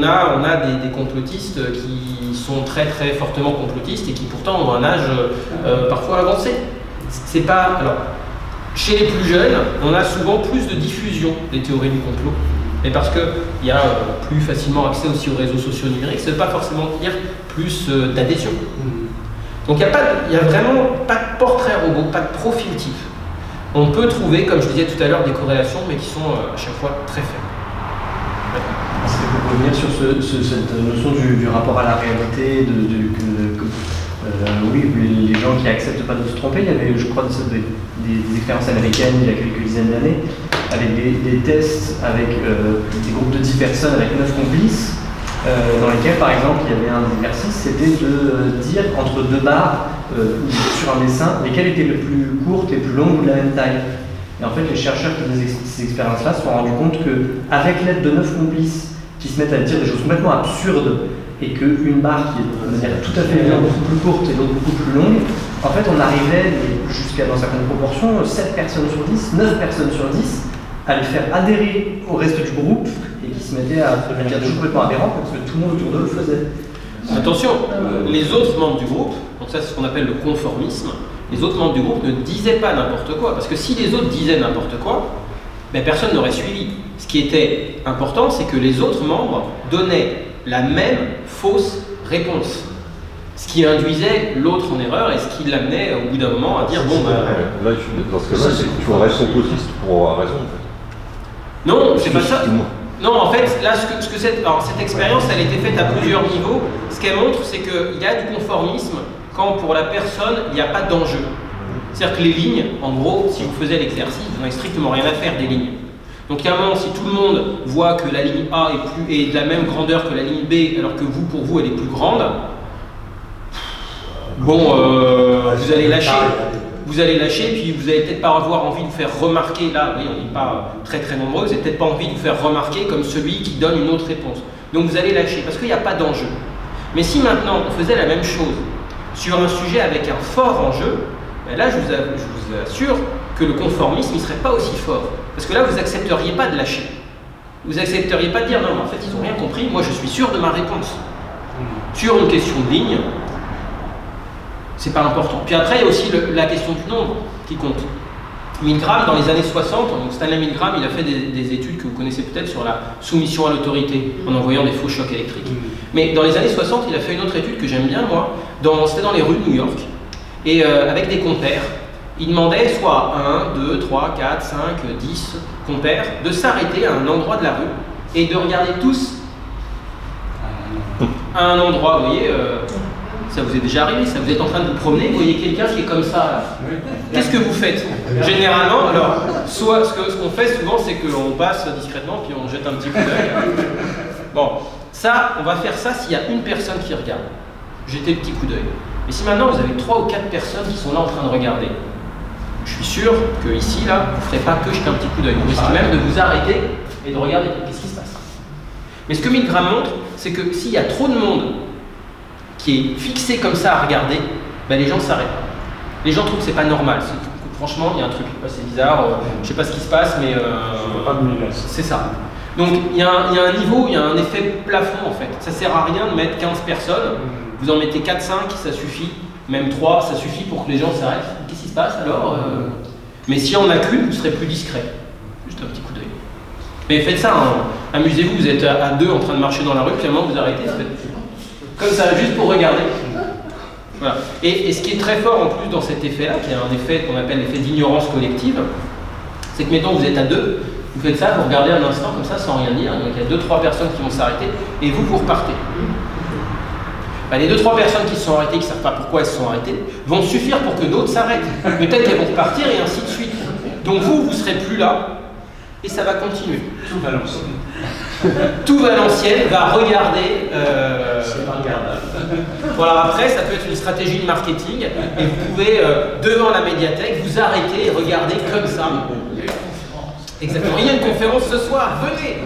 a des complotistes qui sont très très fortement complotistes et qui pourtant ont un âge parfois avancé. C'est pas... Alors, chez les plus jeunes, on a souvent plus de diffusion des théories du complot. Et parce qu'il y a plus facilement accès aussi aux réseaux sociaux numériques, ça ne veut pas forcément dire plus d'adhésion. Donc il n'y a vraiment pas de portrait robot, pas de profil type. On peut trouver, comme je disais tout à l'heure, des corrélations, mais qui sont à chaque fois très faibles. C'est pour revenir sur cette notion du rapport à la réalité, oui, les gens qui n'acceptent pas de se tromper. Il y avait, je crois, des expériences américaines il y a quelques dizaines d'années, avec des tests avec des groupes de 10 personnes avec 9 complices, dans lesquels, par exemple, il y avait un exercice, c'était de dire entre deux barres sur un dessin, lesquelles étaient les plus courtes, les plus longues ou de la même taille. Et en fait, les chercheurs qui faisaient ces expériences-là se sont rendus compte qu'avec l'aide de 9 complices qui se mettent à dire des choses complètement absurdes, et qu'une barre qui est de manière tout à fait évidente beaucoup plus courte et l'autre beaucoup plus longue, en fait on arrivait jusqu'à dans certaines proportions 7 personnes sur 10, 9 personnes sur 10 à les faire adhérer au reste du groupe et qui se mettaient à dire des choses complètement aberrantes parce que tout le monde autour d'eux le faisait. Attention, les autres membres du groupe, donc ça c'est ce qu'on appelle le conformisme, les autres membres du groupe ne disaient pas n'importe quoi, parce que si les autres disaient n'importe quoi, ben personne n'aurait suivi. Ce qui était important, c'est que les autres membres donnaient la même fausse réponse. Ce qui induisait l'autre en erreur et ce qui l'amenait au bout d'un moment à dire bon bah... Là, dans ce cas-là, tu voudrais être complotiste pour avoir raison en fait. Non, c'est pas ça. Non, en fait, là, cette expérience, elle a été faite à plusieurs niveaux. Ce qu'elle montre, c'est qu'il y a du conformisme quand pour la personne, il n'y a pas d'enjeu. C'est-à-dire que les lignes, en gros, si vous faisiez l'exercice, vous n'avez strictement rien à faire des lignes. Donc il y a un moment, si tout le monde voit que la ligne A est de la même grandeur que la ligne B, alors que vous, pour vous, elle est plus grande, bon, vous allez lâcher. Vous allez lâcher, puis vous n'allez peut-être pas avoir envie de vous faire remarquer, là, oui, on n'est pas très très nombreux, vous n'avez peut-être pas envie de vous faire remarquer comme celui qui donne une autre réponse. Donc vous allez lâcher, parce qu'il n'y a pas d'enjeu. Mais si maintenant on faisait la même chose sur un sujet avec un fort enjeu, ben là je vous assure que le conformisme ne serait pas aussi fort. Parce que là, vous n'accepteriez pas de lâcher. Vous n'accepteriez pas de dire non, mais en fait, ils n'ont rien compris, moi je suis sûr de ma réponse. Sur une question de ligne, c'est pas important. Puis après, il y a aussi la question du nombre qui compte. Milgram, dans les années 60, donc Stanley Milgram, il a fait des études que vous connaissez peut-être sur la soumission à l'autorité en envoyant des faux chocs électriques. Mais dans les années 60, il a fait une autre étude que j'aime bien, moi. C'était dans les rues de New York. Et avec des compères, il demandait soit 1, 2, 3, 4, 5, 10 compères de s'arrêter à un endroit de la rue et de regarder tous à un endroit, vous voyez, ça vous est déjà arrivé, ça vous êtes en train de vous promener, vous voyez quelqu'un qui est comme ça là. Qu'est-ce que vous faites? Généralement, alors, soit ce qu'on fait souvent, c'est qu'on passe discrètement puis on jette un petit coup d'œil. Bon, ça, on va faire ça s'il y a une personne qui regarde. Jetez le petit coup d'œil. Mais si maintenant vous avez 3 ou 4 personnes qui sont là en train de regarder, je suis sûr que ici, là, vous ne ferez pas que jeter un petit coup d'œil. Vous risquez même de vous arrêter et de regarder qu'est-ce qui se passe. Mais ce que Milgram montre, c'est que s'il y a trop de monde qui est fixé comme ça à regarder, ben les gens s'arrêtent. Les gens trouvent que c'est pas normal. Franchement, il y a un truc, c'est bizarre, je sais pas ce qui se passe, mais c'est ça. Donc il y a un niveau, il y a un effet plafond en fait. Ça sert à rien de mettre 15 personnes, vous en mettez 4-5, ça suffit, même 3, ça suffit pour que les gens s'arrêtent. Qu'est-ce qui se passe alors Mais si on n'a qu'une, vous serez plus discret. Juste un petit coup d'œil. Mais faites ça, hein. Amusez-vous, vous êtes à 2 en train de marcher dans la rue, puis à un moment vous arrêtez, comme ça, juste pour regarder. Voilà. Et ce qui est très fort en plus dans cet effet-là, qui est un effet qu'on appelle l'effet d'ignorance collective, c'est que mettons vous êtes à 2, vous faites ça, vous regardez un instant comme ça sans rien dire, donc il y a 2-3 personnes qui vont s'arrêter, et vous repartez. Ben, les 2-3 personnes qui se sont arrêtées, qui ne savent pas pourquoi elles se sont arrêtées, vont suffire pour que d'autres s'arrêtent. Peut-être qu'elles vont repartir et ainsi de suite. Donc vous ne serez plus là, et ça va continuer. Tout Valenciennes. Tout Valenciennes va regarder. C'est pas regardable. Voilà, après, ça peut être une stratégie de marketing, et vous pouvez, devant la médiathèque, vous arrêter et regarder comme ça. Exactement. Il y a une conférence ce soir, venez.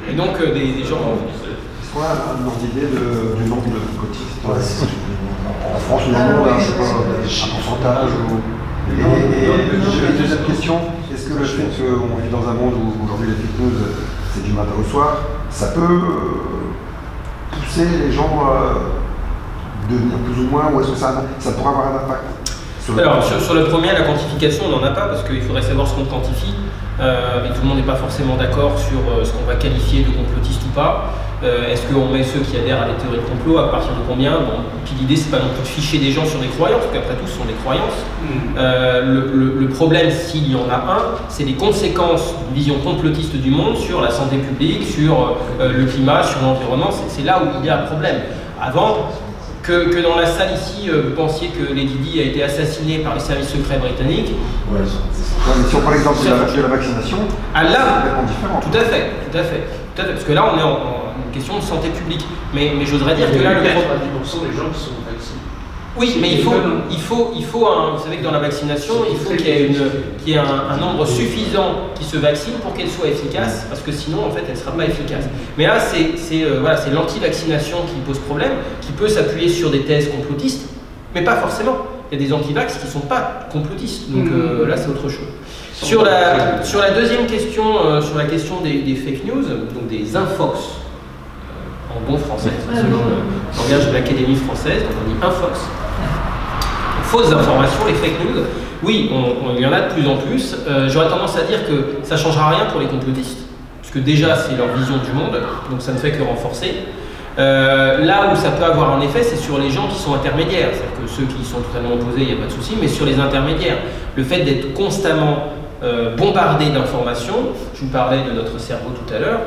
Et donc, des gens vont venir. C'est quoi notre idée du nombre de complotistes en France, normalement, je sais pas, un pourcentage ou... Et la deuxième question, est-ce que le fait qu'on vit dans un monde où aujourd'hui les fake news, c'est du matin au soir, ça peut pousser les gens à devenir plus ou moins, ou est-ce que ça pourrait avoir un impact sur le premier, la quantification, on n'en a pas, parce qu'il faudrait savoir ce qu'on quantifie, et tout le monde n'est pas forcément d'accord sur ce qu'on va qualifier de complotiste ou pas. Est-ce qu'on met ceux qui adhèrent à des théories de complot, à partir de combien? Bon, puis l'idée, c'est pas non plus de ficher des gens sur des croyances, parce qu'après tout, ce sont des croyances. Le problème, s'il y en a un, c'est les conséquences d'une vision complotiste du monde sur la santé publique, sur le climat, sur l'environnement. C'est là où il y a un problème. Avant que dans la salle ici, vous pensiez que Lady Di a été assassinée par les services secrets britanniques. Ouais, mais si on prend l'exemple de la vaccination, là, c'est complètement différent. Tout à fait. Parce que là, on est en question de santé publique. Mais j'oserais dire que là, le 90% des gens qui sont vaccinés. Oui, mais il faut vous savez que dans la vaccination, il faut qu'il y ait un nombre suffisant qui se vaccine pour qu'elle soit efficace, parce que sinon, en fait, elle ne sera pas efficace. Mais là, c'est l'anti-vaccination qui pose problème, qui peut s'appuyer sur des thèses complotistes, mais pas forcément. Il y a des anti-vax qui ne sont pas complotistes, donc là, c'est autre chose. Sur la deuxième question, sur la question des fake news, donc des infox, en bon français, selon le langage de l'Académie française, donc on dit infox. Fausses informations, les fake news, oui, il y en a de plus en plus. J'aurais tendance à dire que ça ne changera rien pour les complotistes, puisque déjà c'est leur vision du monde, donc ça ne fait que renforcer. Là où ça peut avoir un effet, c'est sur les gens qui sont intermédiaires, c'est-à-dire que ceux qui sont totalement opposés, il n'y a pas de souci, mais sur les intermédiaires. Le fait d'être constamment bombardé d'informations, je vous parlais de notre cerveau tout à l'heure,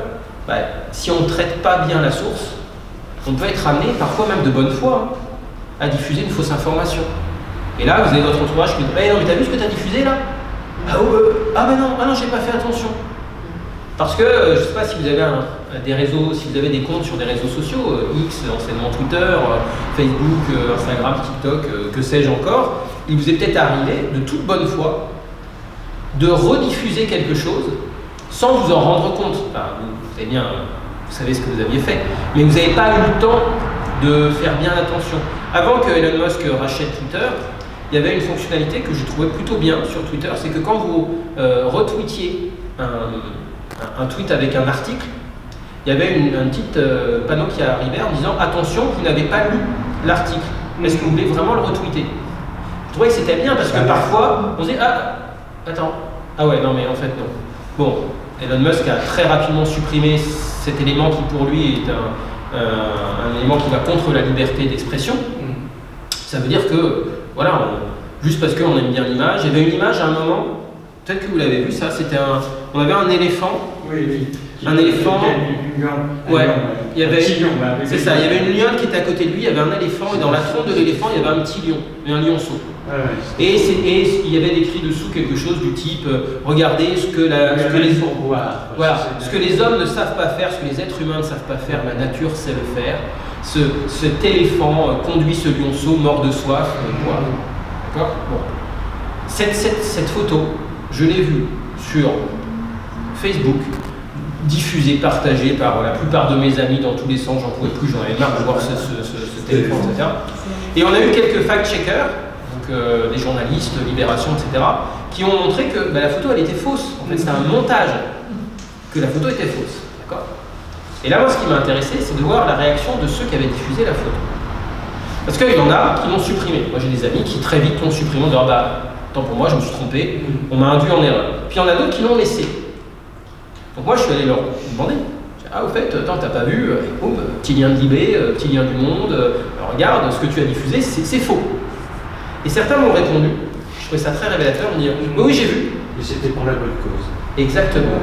si on ne traite pas bien la source, on peut être amené, parfois même de bonne foi, à diffuser une fausse information. Et là, vous avez votre entourage qui dit « non, mais t'as vu ce que t'as diffusé là ? Ah mais non, j'ai pas fait attention. » Parce que, je ne sais pas si vous avez des réseaux, si vous avez des comptes sur des réseaux sociaux, X, anciennement Twitter, Facebook, Instagram, TikTok, que sais-je encore, il vous est peut-être arrivé, de toute bonne foi, de rediffuser quelque chose sans vous en rendre compte. Enfin, vous savez ce que vous aviez fait, mais vous n'avez pas eu le temps de faire bien attention. Avant que Elon Musk rachète Twitter, il y avait une fonctionnalité que je trouvais plutôt bien sur Twitter, c'est que quand vous retweetiez un tweet avec un article, il y avait un petit panneau qui arrivait en disant « Attention, vous n'avez pas lu l'article. Est-ce que vous voulez vraiment le retweeter ?» Je trouvais que c'était bien parce que parfois, on se dit « Ah, Attends. Ah ouais, non, mais en fait, non. Bon, Elon Musk a très rapidement supprimé cet élément qui, pour lui, est un élément qui va contre la liberté d'expression. Ça veut dire que, voilà, juste parce qu'on aime bien l'image, il y avait une image à un moment, peut-être que vous l'avez vu, ça, c'était on avait un éléphant. Oui. Un éléphant. Ouais, il y avait. C'est ça, il y avait une lionne qui était à côté de lui, il y avait un éléphant, et dans la trompe de l'éléphant, il y avait un petit lion, un lionceau. Et il y avait écrit dessous quelque chose du type regardez ce que les hommes ne savent pas faire, ce que les êtres humains ne savent pas faire, la nature sait le faire. Cet éléphant conduit ce lionceau mort de soif. D'accord. Bon. Cette photo, je l'ai vue sur Facebook, diffusée, partagée par la plupart de mes amis dans tous les sens. J'en pouvais plus, j'en avais marre de voir ce téléphone, etc. Et on a eu quelques fact-checkers, des journalistes, Libération, etc., qui ont montré que la photo, elle était fausse. En fait, c'était un montage, que la photo était fausse. D'accord. Et là, moi, ce qui m'a intéressé, c'est de voir la réaction de ceux qui avaient diffusé la photo. Parce qu'il y en a qui l'ont supprimé. Moi, j'ai des amis qui très vite l'ont supprimé en disant tant pour moi, je me suis trompé, on m'a induit en erreur. Puis il y en a d'autres qui l'ont laissé. Donc moi, je suis allé leur demander. Au fait, attends, t'as pas vu, petit lien de Libé, petit lien du Monde, regarde, ce que tu as diffusé, c'est faux. Et certains m'ont répondu, je trouvais ça très révélateur, on dit oui, j'ai vu. Mais c'était pour la bonne cause. Exactement.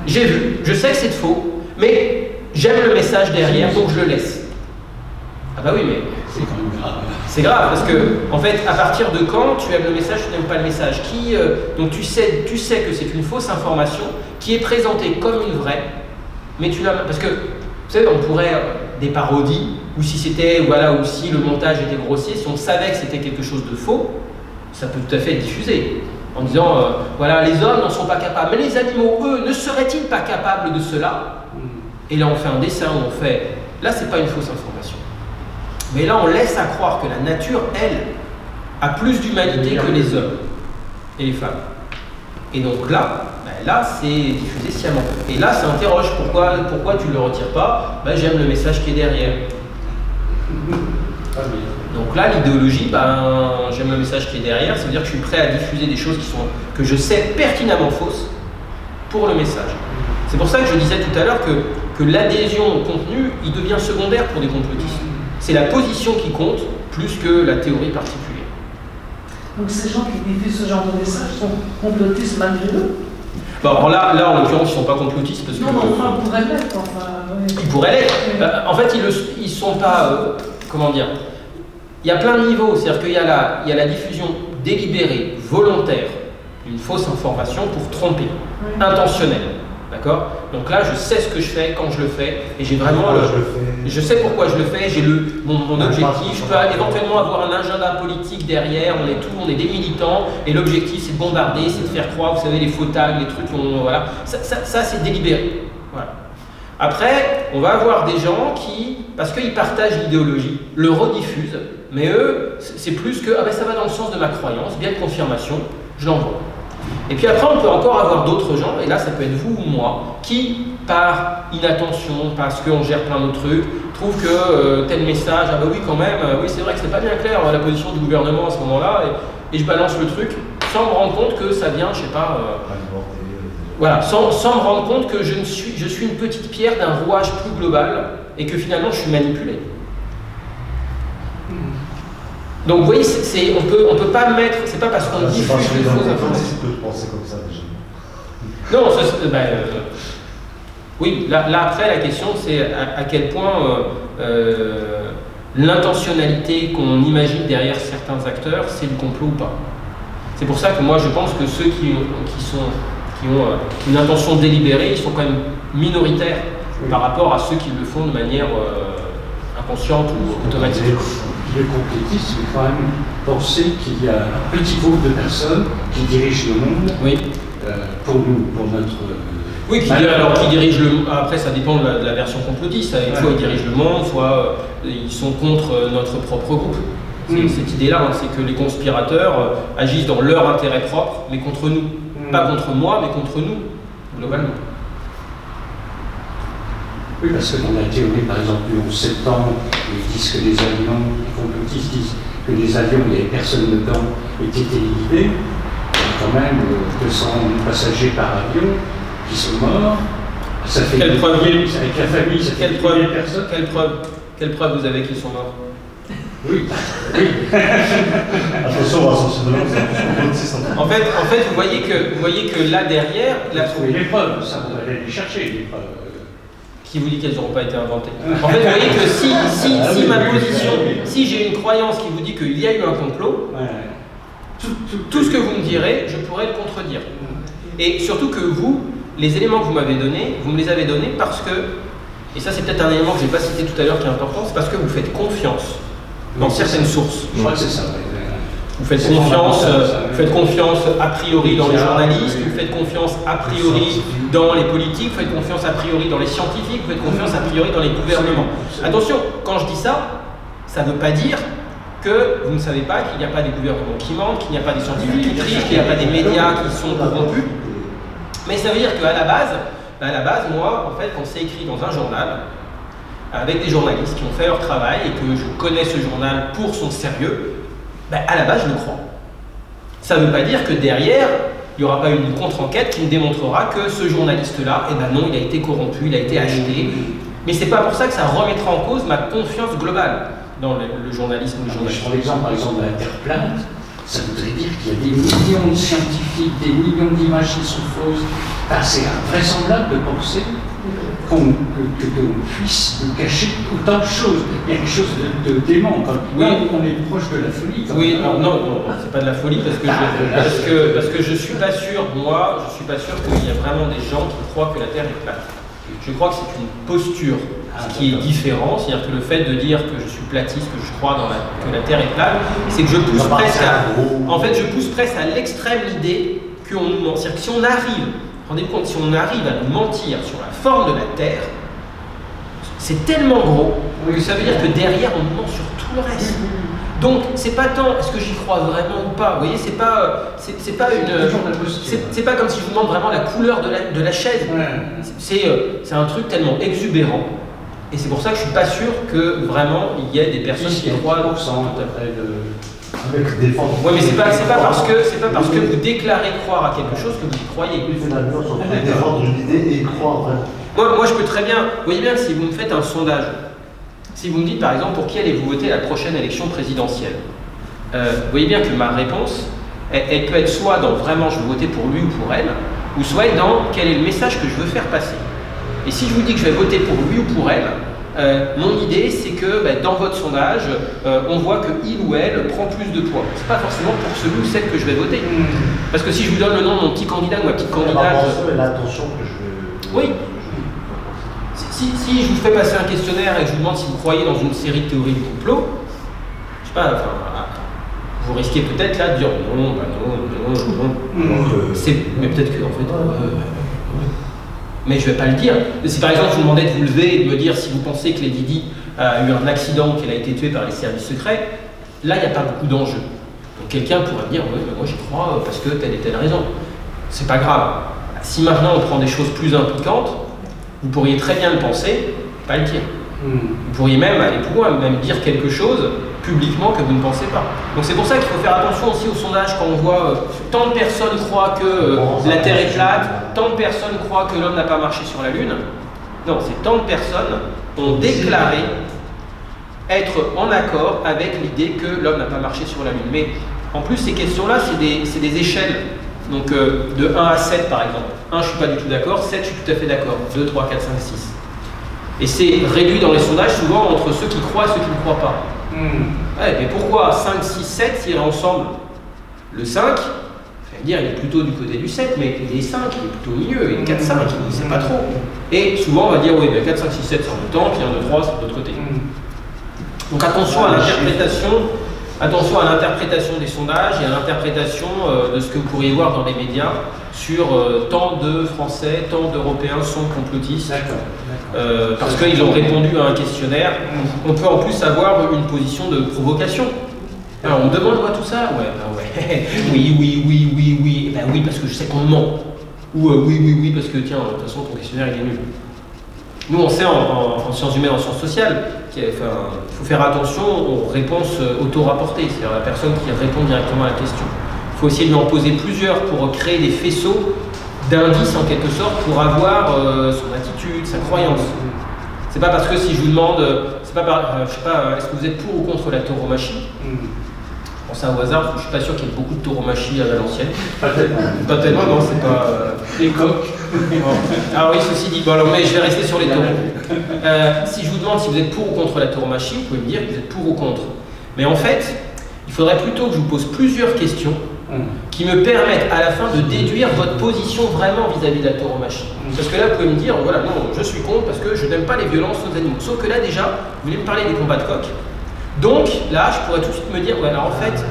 J'ai vu, je sais que c'est faux, mais j'aime le message derrière, donc je le laisse. Ah bah oui, mais c'est quand même grave. C'est grave parce que, en fait, à partir de quand tu aimes le message, tu n'aimes pas le message donc tu sais que c'est une fausse information qui est présentée comme une vraie, mais tu l'as. Parce que, vous savez, on pourrait des parodies, ou si c'était, ou si le montage était grossier, si on savait que c'était quelque chose de faux, ça peut tout à fait être diffusé. En disant, les hommes n'en sont pas capables, mais les animaux, eux, ne seraient-ils pas capables de cela? Et là, on fait un dessin où on fait, là, c'est pas une fausse information. Mais là, on laisse à croire que la nature, elle, a plus d'humanité que les hommes et les femmes. Et donc là, c'est diffusé sciemment. Et là, ça interroge pourquoi tu ne le retires pas. J'aime le message qui est derrière. Donc là, l'idéologie, j'aime le message qui est derrière, ça veut dire que je suis prêt à diffuser des choses que je sais pertinemment fausses pour le message. C'est pour ça que je disais tout à l'heure que l'adhésion au contenu, il devient secondaire pour des complotistes. C'est la position qui compte plus que la théorie particulière. Donc ces gens qui diffusent ce genre de messages sont complotistes malgré eux? Alors là, en l'occurrence, ils ne sont pas complotistes parce que... Non, enfin, ils pourraient l'être. Ils pourraient l'être. En fait, ils ne sont pas... comment dire? Il y a plein de niveaux. C'est-à-dire qu'il y a la diffusion délibérée, volontaire, d'une fausse information pour tromper, intentionnelle. D'accord? Donc là, je sais ce que je fais quand je le fais, et j'ai vraiment je sais pourquoi je le fais, j'ai mon objectif, je peux éventuellement avoir un agenda politique derrière, on est des militants, et l'objectif c'est de bombarder, c'est de faire croire, vous savez, les faux tags, les trucs, voilà. Ça c'est délibéré. Voilà. Après, on va avoir des gens qui, parce qu'ils partagent l'idéologie, le rediffusent, mais eux, c'est plus que, ça va dans le sens de ma croyance, bien de confirmation, je l'envoie. Et puis après, on peut encore avoir d'autres gens, et là ça peut être vous ou moi, qui, par inattention, parce qu'on gère plein d'autres trucs, trouvent que tel message, oui quand même, oui c'est vrai que c'est pas bien clair la position du gouvernement à ce moment-là, et je balance le truc, sans me rendre compte que ça vient, je sais pas, sans me rendre compte que je suis une petite pierre d'un rouage plus global, et que finalement je suis manipulé. Donc vous voyez, on peut pas mettre, c'est pas parce qu'on diffuse des fausses informations. Tu peux penser comme ça déjà. Non, oui, là après la question c'est à quel point l'intentionnalité qu'on imagine derrière certains acteurs, c'est du complot ou pas. C'est pour ça que moi je pense que ceux qui ont une intention délibérée, ils sont quand même minoritaires par rapport à ceux qui le font de manière inconsciente ou automatique. Le complétisme, il faut quand même penser qu'il y a un petit groupe de personnes qui dirigent le monde, pour nous, pour notre... Oui, qui dirigent le... Après, ça dépend de la version complotiste. Soit ils dirigent le monde, soit ils sont contre notre propre groupe. Cette idée-là, c'est que les conspirateurs agissent dans leur intérêt propre, mais contre nous. Pas contre moi, mais contre nous, globalement. Oui, parce que dans la théorie, par exemple, du 11 septembre, ils disent que les avions, les complotistes disent que les avions, il n'y avait personne dedans, étaient délibérés. quand même 200 passagers par avion qui sont morts. Ça fait Quelle preuve? Avec la famille, ça fait Quelle preuve? personnes. Quelle preuve vous avez qu'ils sont morts? Oui. Attention, En fait, vous voyez que là derrière, trouver les preuves, ça on va aller les chercher, les preuves. Qui vous dit qu'elles n'auront pas été inventées? En fait, vous voyez que si ma position, si j'ai une croyance qui vous dit qu'il y a eu un complot, tout ce que vous me direz, je pourrais le contredire. Et surtout que vous, les éléments que vous m'avez donnés, vous me les avez donnés parce que, et ça c'est peut-être un élément que je n'ai pas cité tout à l'heure qui est important, c'est parce que vous faites confiance dans certaines sources. Je crois que c'est ça. Vous faites confiance a priori dans les journalistes, vous faites confiance a priori dans les politiques, vous faites confiance a priori dans les scientifiques, vous faites confiance a priori dans les gouvernements. Attention, quand je dis ça, ça ne veut pas dire que vous ne savez pas qu'il n'y a pas des gouvernements qui mentent, qu'il n'y a pas des scientifiques qui trichent, qu'il n'y a pas des médias qui sont corrompus. Mais ça veut dire qu'à la base, moi, en fait, quand c'est écrit dans un journal, avec des journalistes qui ont fait leur travail et que je connais ce journal pour son sérieux, à la base, je le crois. Ça ne veut pas dire que derrière, il n'y aura pas une contre-enquête qui me démontrera que ce journaliste-là, non, il a été corrompu, il a été acheté. Mais c'est pas pour ça que ça remettra en cause ma confiance globale dans le journalisme ou le journalisme. Je prends l'exemple, par exemple, de la Terre plate. Ça voudrait dire qu'il y a des millions de scientifiques, des millions d'images qui sont fausses. C'est invraisemblable de penser qu'on puisse cacher autant de choses. Il y a quelque chose de dément. Oui. On est proche de la folie. Oui, non, c'est pas de la folie parce que je suis pas sûr, moi, je suis pas sûr qu'il y a vraiment des gens qui croient que la Terre est plate. Je crois que c'est une posture qui est différente, c'est-à-dire que le fait de dire que je suis platiste, que je crois que la Terre est plate, c'est que je pousse presque à l'extrême l'idée qu'on nous ment. C'est-à-dire que si on arrive, rendez-vous compte, si on arrive à nous mentir sur la forme de la Terre, c'est tellement gros que ça veut dire que derrière on nous ment sur tout le reste. Donc c'est pas tant est-ce que j'y crois vraiment ou pas. Vous voyez, c'est pas comme si je vous demande vraiment la couleur de la chaise. C'est un truc tellement exubérant. Et c'est pour ça que je suis pas sûr que vraiment il y ait des personnes qui croient dans ça. Oui, mais c'est pas parce que vous déclarez croire à quelque chose que vous y croyez. Défendre une idée et y croire vraiment. Moi je peux très bien. Vous voyez bien que si vous me faites un sondage. Si vous me dites par exemple pour qui allez-vous voter à la prochaine élection présidentielle, vous voyez bien que ma réponse, elle peut être soit dans vraiment je veux voter pour lui ou pour elle, ou soit dans quel est le message que je veux faire passer. Et si je vous dis que je vais voter pour lui ou pour elle, mon idée c'est que dans votre sondage, on voit que il ou elle prend plus de poids. C'est pas forcément pour celui ou celle que je vais voter. Parce que si je vous donne le nom de mon petit candidat ou ma petite candidate... L'attention que je veux... Oui. Si je vous fais passer un questionnaire et que je vous demande si vous croyez dans une série de théories du complot, je sais pas, vous risquez peut-être là de dire non. Mais peut-être que en fait. Mais je vais pas le dire. Si par exemple je vous demandais de vous lever et de me dire si vous pensez que Lady Di a eu un accident, qu'elle a été tuée par les services secrets, là il n'y a pas beaucoup d'enjeux. Donc quelqu'un pourrait me dire oui, mais moi j'y crois parce que telle et telle raison. C'est pas grave. Si maintenant on prend des choses plus impliquantes, vous pourriez très bien le penser, pas le dire. Vous pourriez même aller plus loin, même dire quelque chose publiquement que vous ne pensez pas. Donc c'est pour ça qu'il faut faire attention aussi au sondage quand on voit tant de personnes croient que la Terre est plate, tant de personnes croient que l'homme n'a pas marché sur la Lune. Non, c'est tant de personnes ont déclaré être en accord avec l'idée que l'homme n'a pas marché sur la Lune. Mais en plus ces questions-là, c'est des échelles. Donc de 1 à 7 par exemple. 1 je ne suis pas du tout d'accord, 7 je suis tout à fait d'accord, 2, 3, 4, 5, 6. Et c'est réduit dans les sondages souvent entre ceux qui croient et ceux qui ne croient pas. Ouais, mais pourquoi 5, 6, 7 s'ils iraient ensemble? Le 5, vous allez me dire il est plutôt du côté du 7, mais il est 5, il est plutôt au milieu, et 4, 5, il ne sait pas trop. Et souvent on va dire oui, 4, 5, 6, 7 c'est en même temps, puis 1, 2, 3 c'est de l'autre côté. Donc attention à l'interprétation. Attention à l'interprétation des sondages et à l'interprétation de ce que vous pourriez voir dans les médias sur tant de Français, tant d'Européens sont complotistes parce qu'ils ont répondu à un questionnaire. On peut en plus avoir une position de provocation. Alors on me demande moi tout ça? Ouais. Oui. Oui, parce que je sais qu'on ment. Ou oui, parce que tiens, de toute façon ton questionnaire il est nul. Nous on sait en sciences humaines, en sciences sociales, il faut faire attention aux réponses auto-rapportées, c'est-à-dire la personne qui répond directement à la question. Il faut essayer de lui en poser plusieurs pour créer des faisceaux d'indices en quelque sorte pour avoir son attitude, sa croyance. C'est pas parce que si je vous demande, c'est pas, je sais pas, est-ce que vous êtes pour ou contre la tauromachie? Bon, c'est un hasard, parce que je suis pas sûr qu'il y ait beaucoup de tauromachie à Valenciennes. Pas tellement, non, c'est pas les coqs. Ah oui, ceci dit, bon alors mais je vais rester sur les taureaux. Si je vous demande si vous êtes pour ou contre la tauromachie, vous pouvez me dire que vous êtes pour ou contre. Mais en fait, il faudrait plutôt que je vous pose plusieurs questions qui me permettent à la fin de déduire votre position vraiment vis-à-vis de la tauromachie. Parce que là, vous pouvez me dire, voilà, non, je suis contre parce que je n'aime pas les violences aux animaux. Sauf que là, déjà, vous voulez me parler des combats de coqs. Donc, là, je pourrais tout de suite me dire, ouais, alors en fait,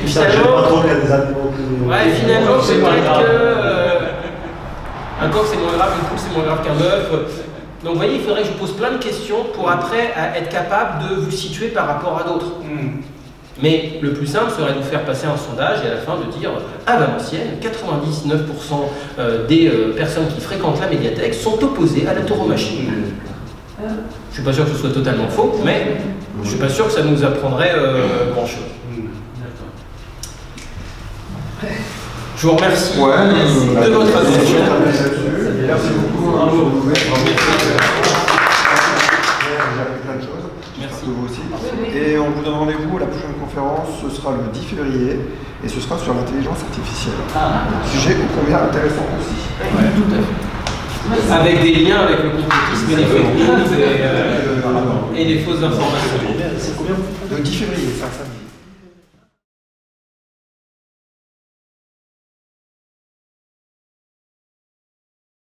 finalement, ouais, finalement, peut-être que un coq c'est moins grave, une poule c'est moins grave qu'un bœuf. Donc, vous voyez, il faudrait que je vous pose plein de questions pour après être capable de vous situer par rapport à d'autres. Mais le plus simple serait de vous faire passer un sondage et à la fin de dire à Valenciennes, 99% des personnes qui fréquentent la médiathèque sont opposées à la tauromachie. Je ne suis pas sûr que ce soit totalement faux, mais je ne suis pas sûr que ça nous apprendrait grand-chose. Je vous remercie de votre attention. Merci beaucoup. Merci. Vous aussi. Et on vous donne rendez-vous. La prochaine conférence, ce sera le 10 février et ce sera sur l'intelligence artificielle. Sujet ô combien intéressant aussi. Ouais, tout à fait. Avec des liens avec le complotisme et les fake news et les fausses informations. Le 10 février, c'est un samedi.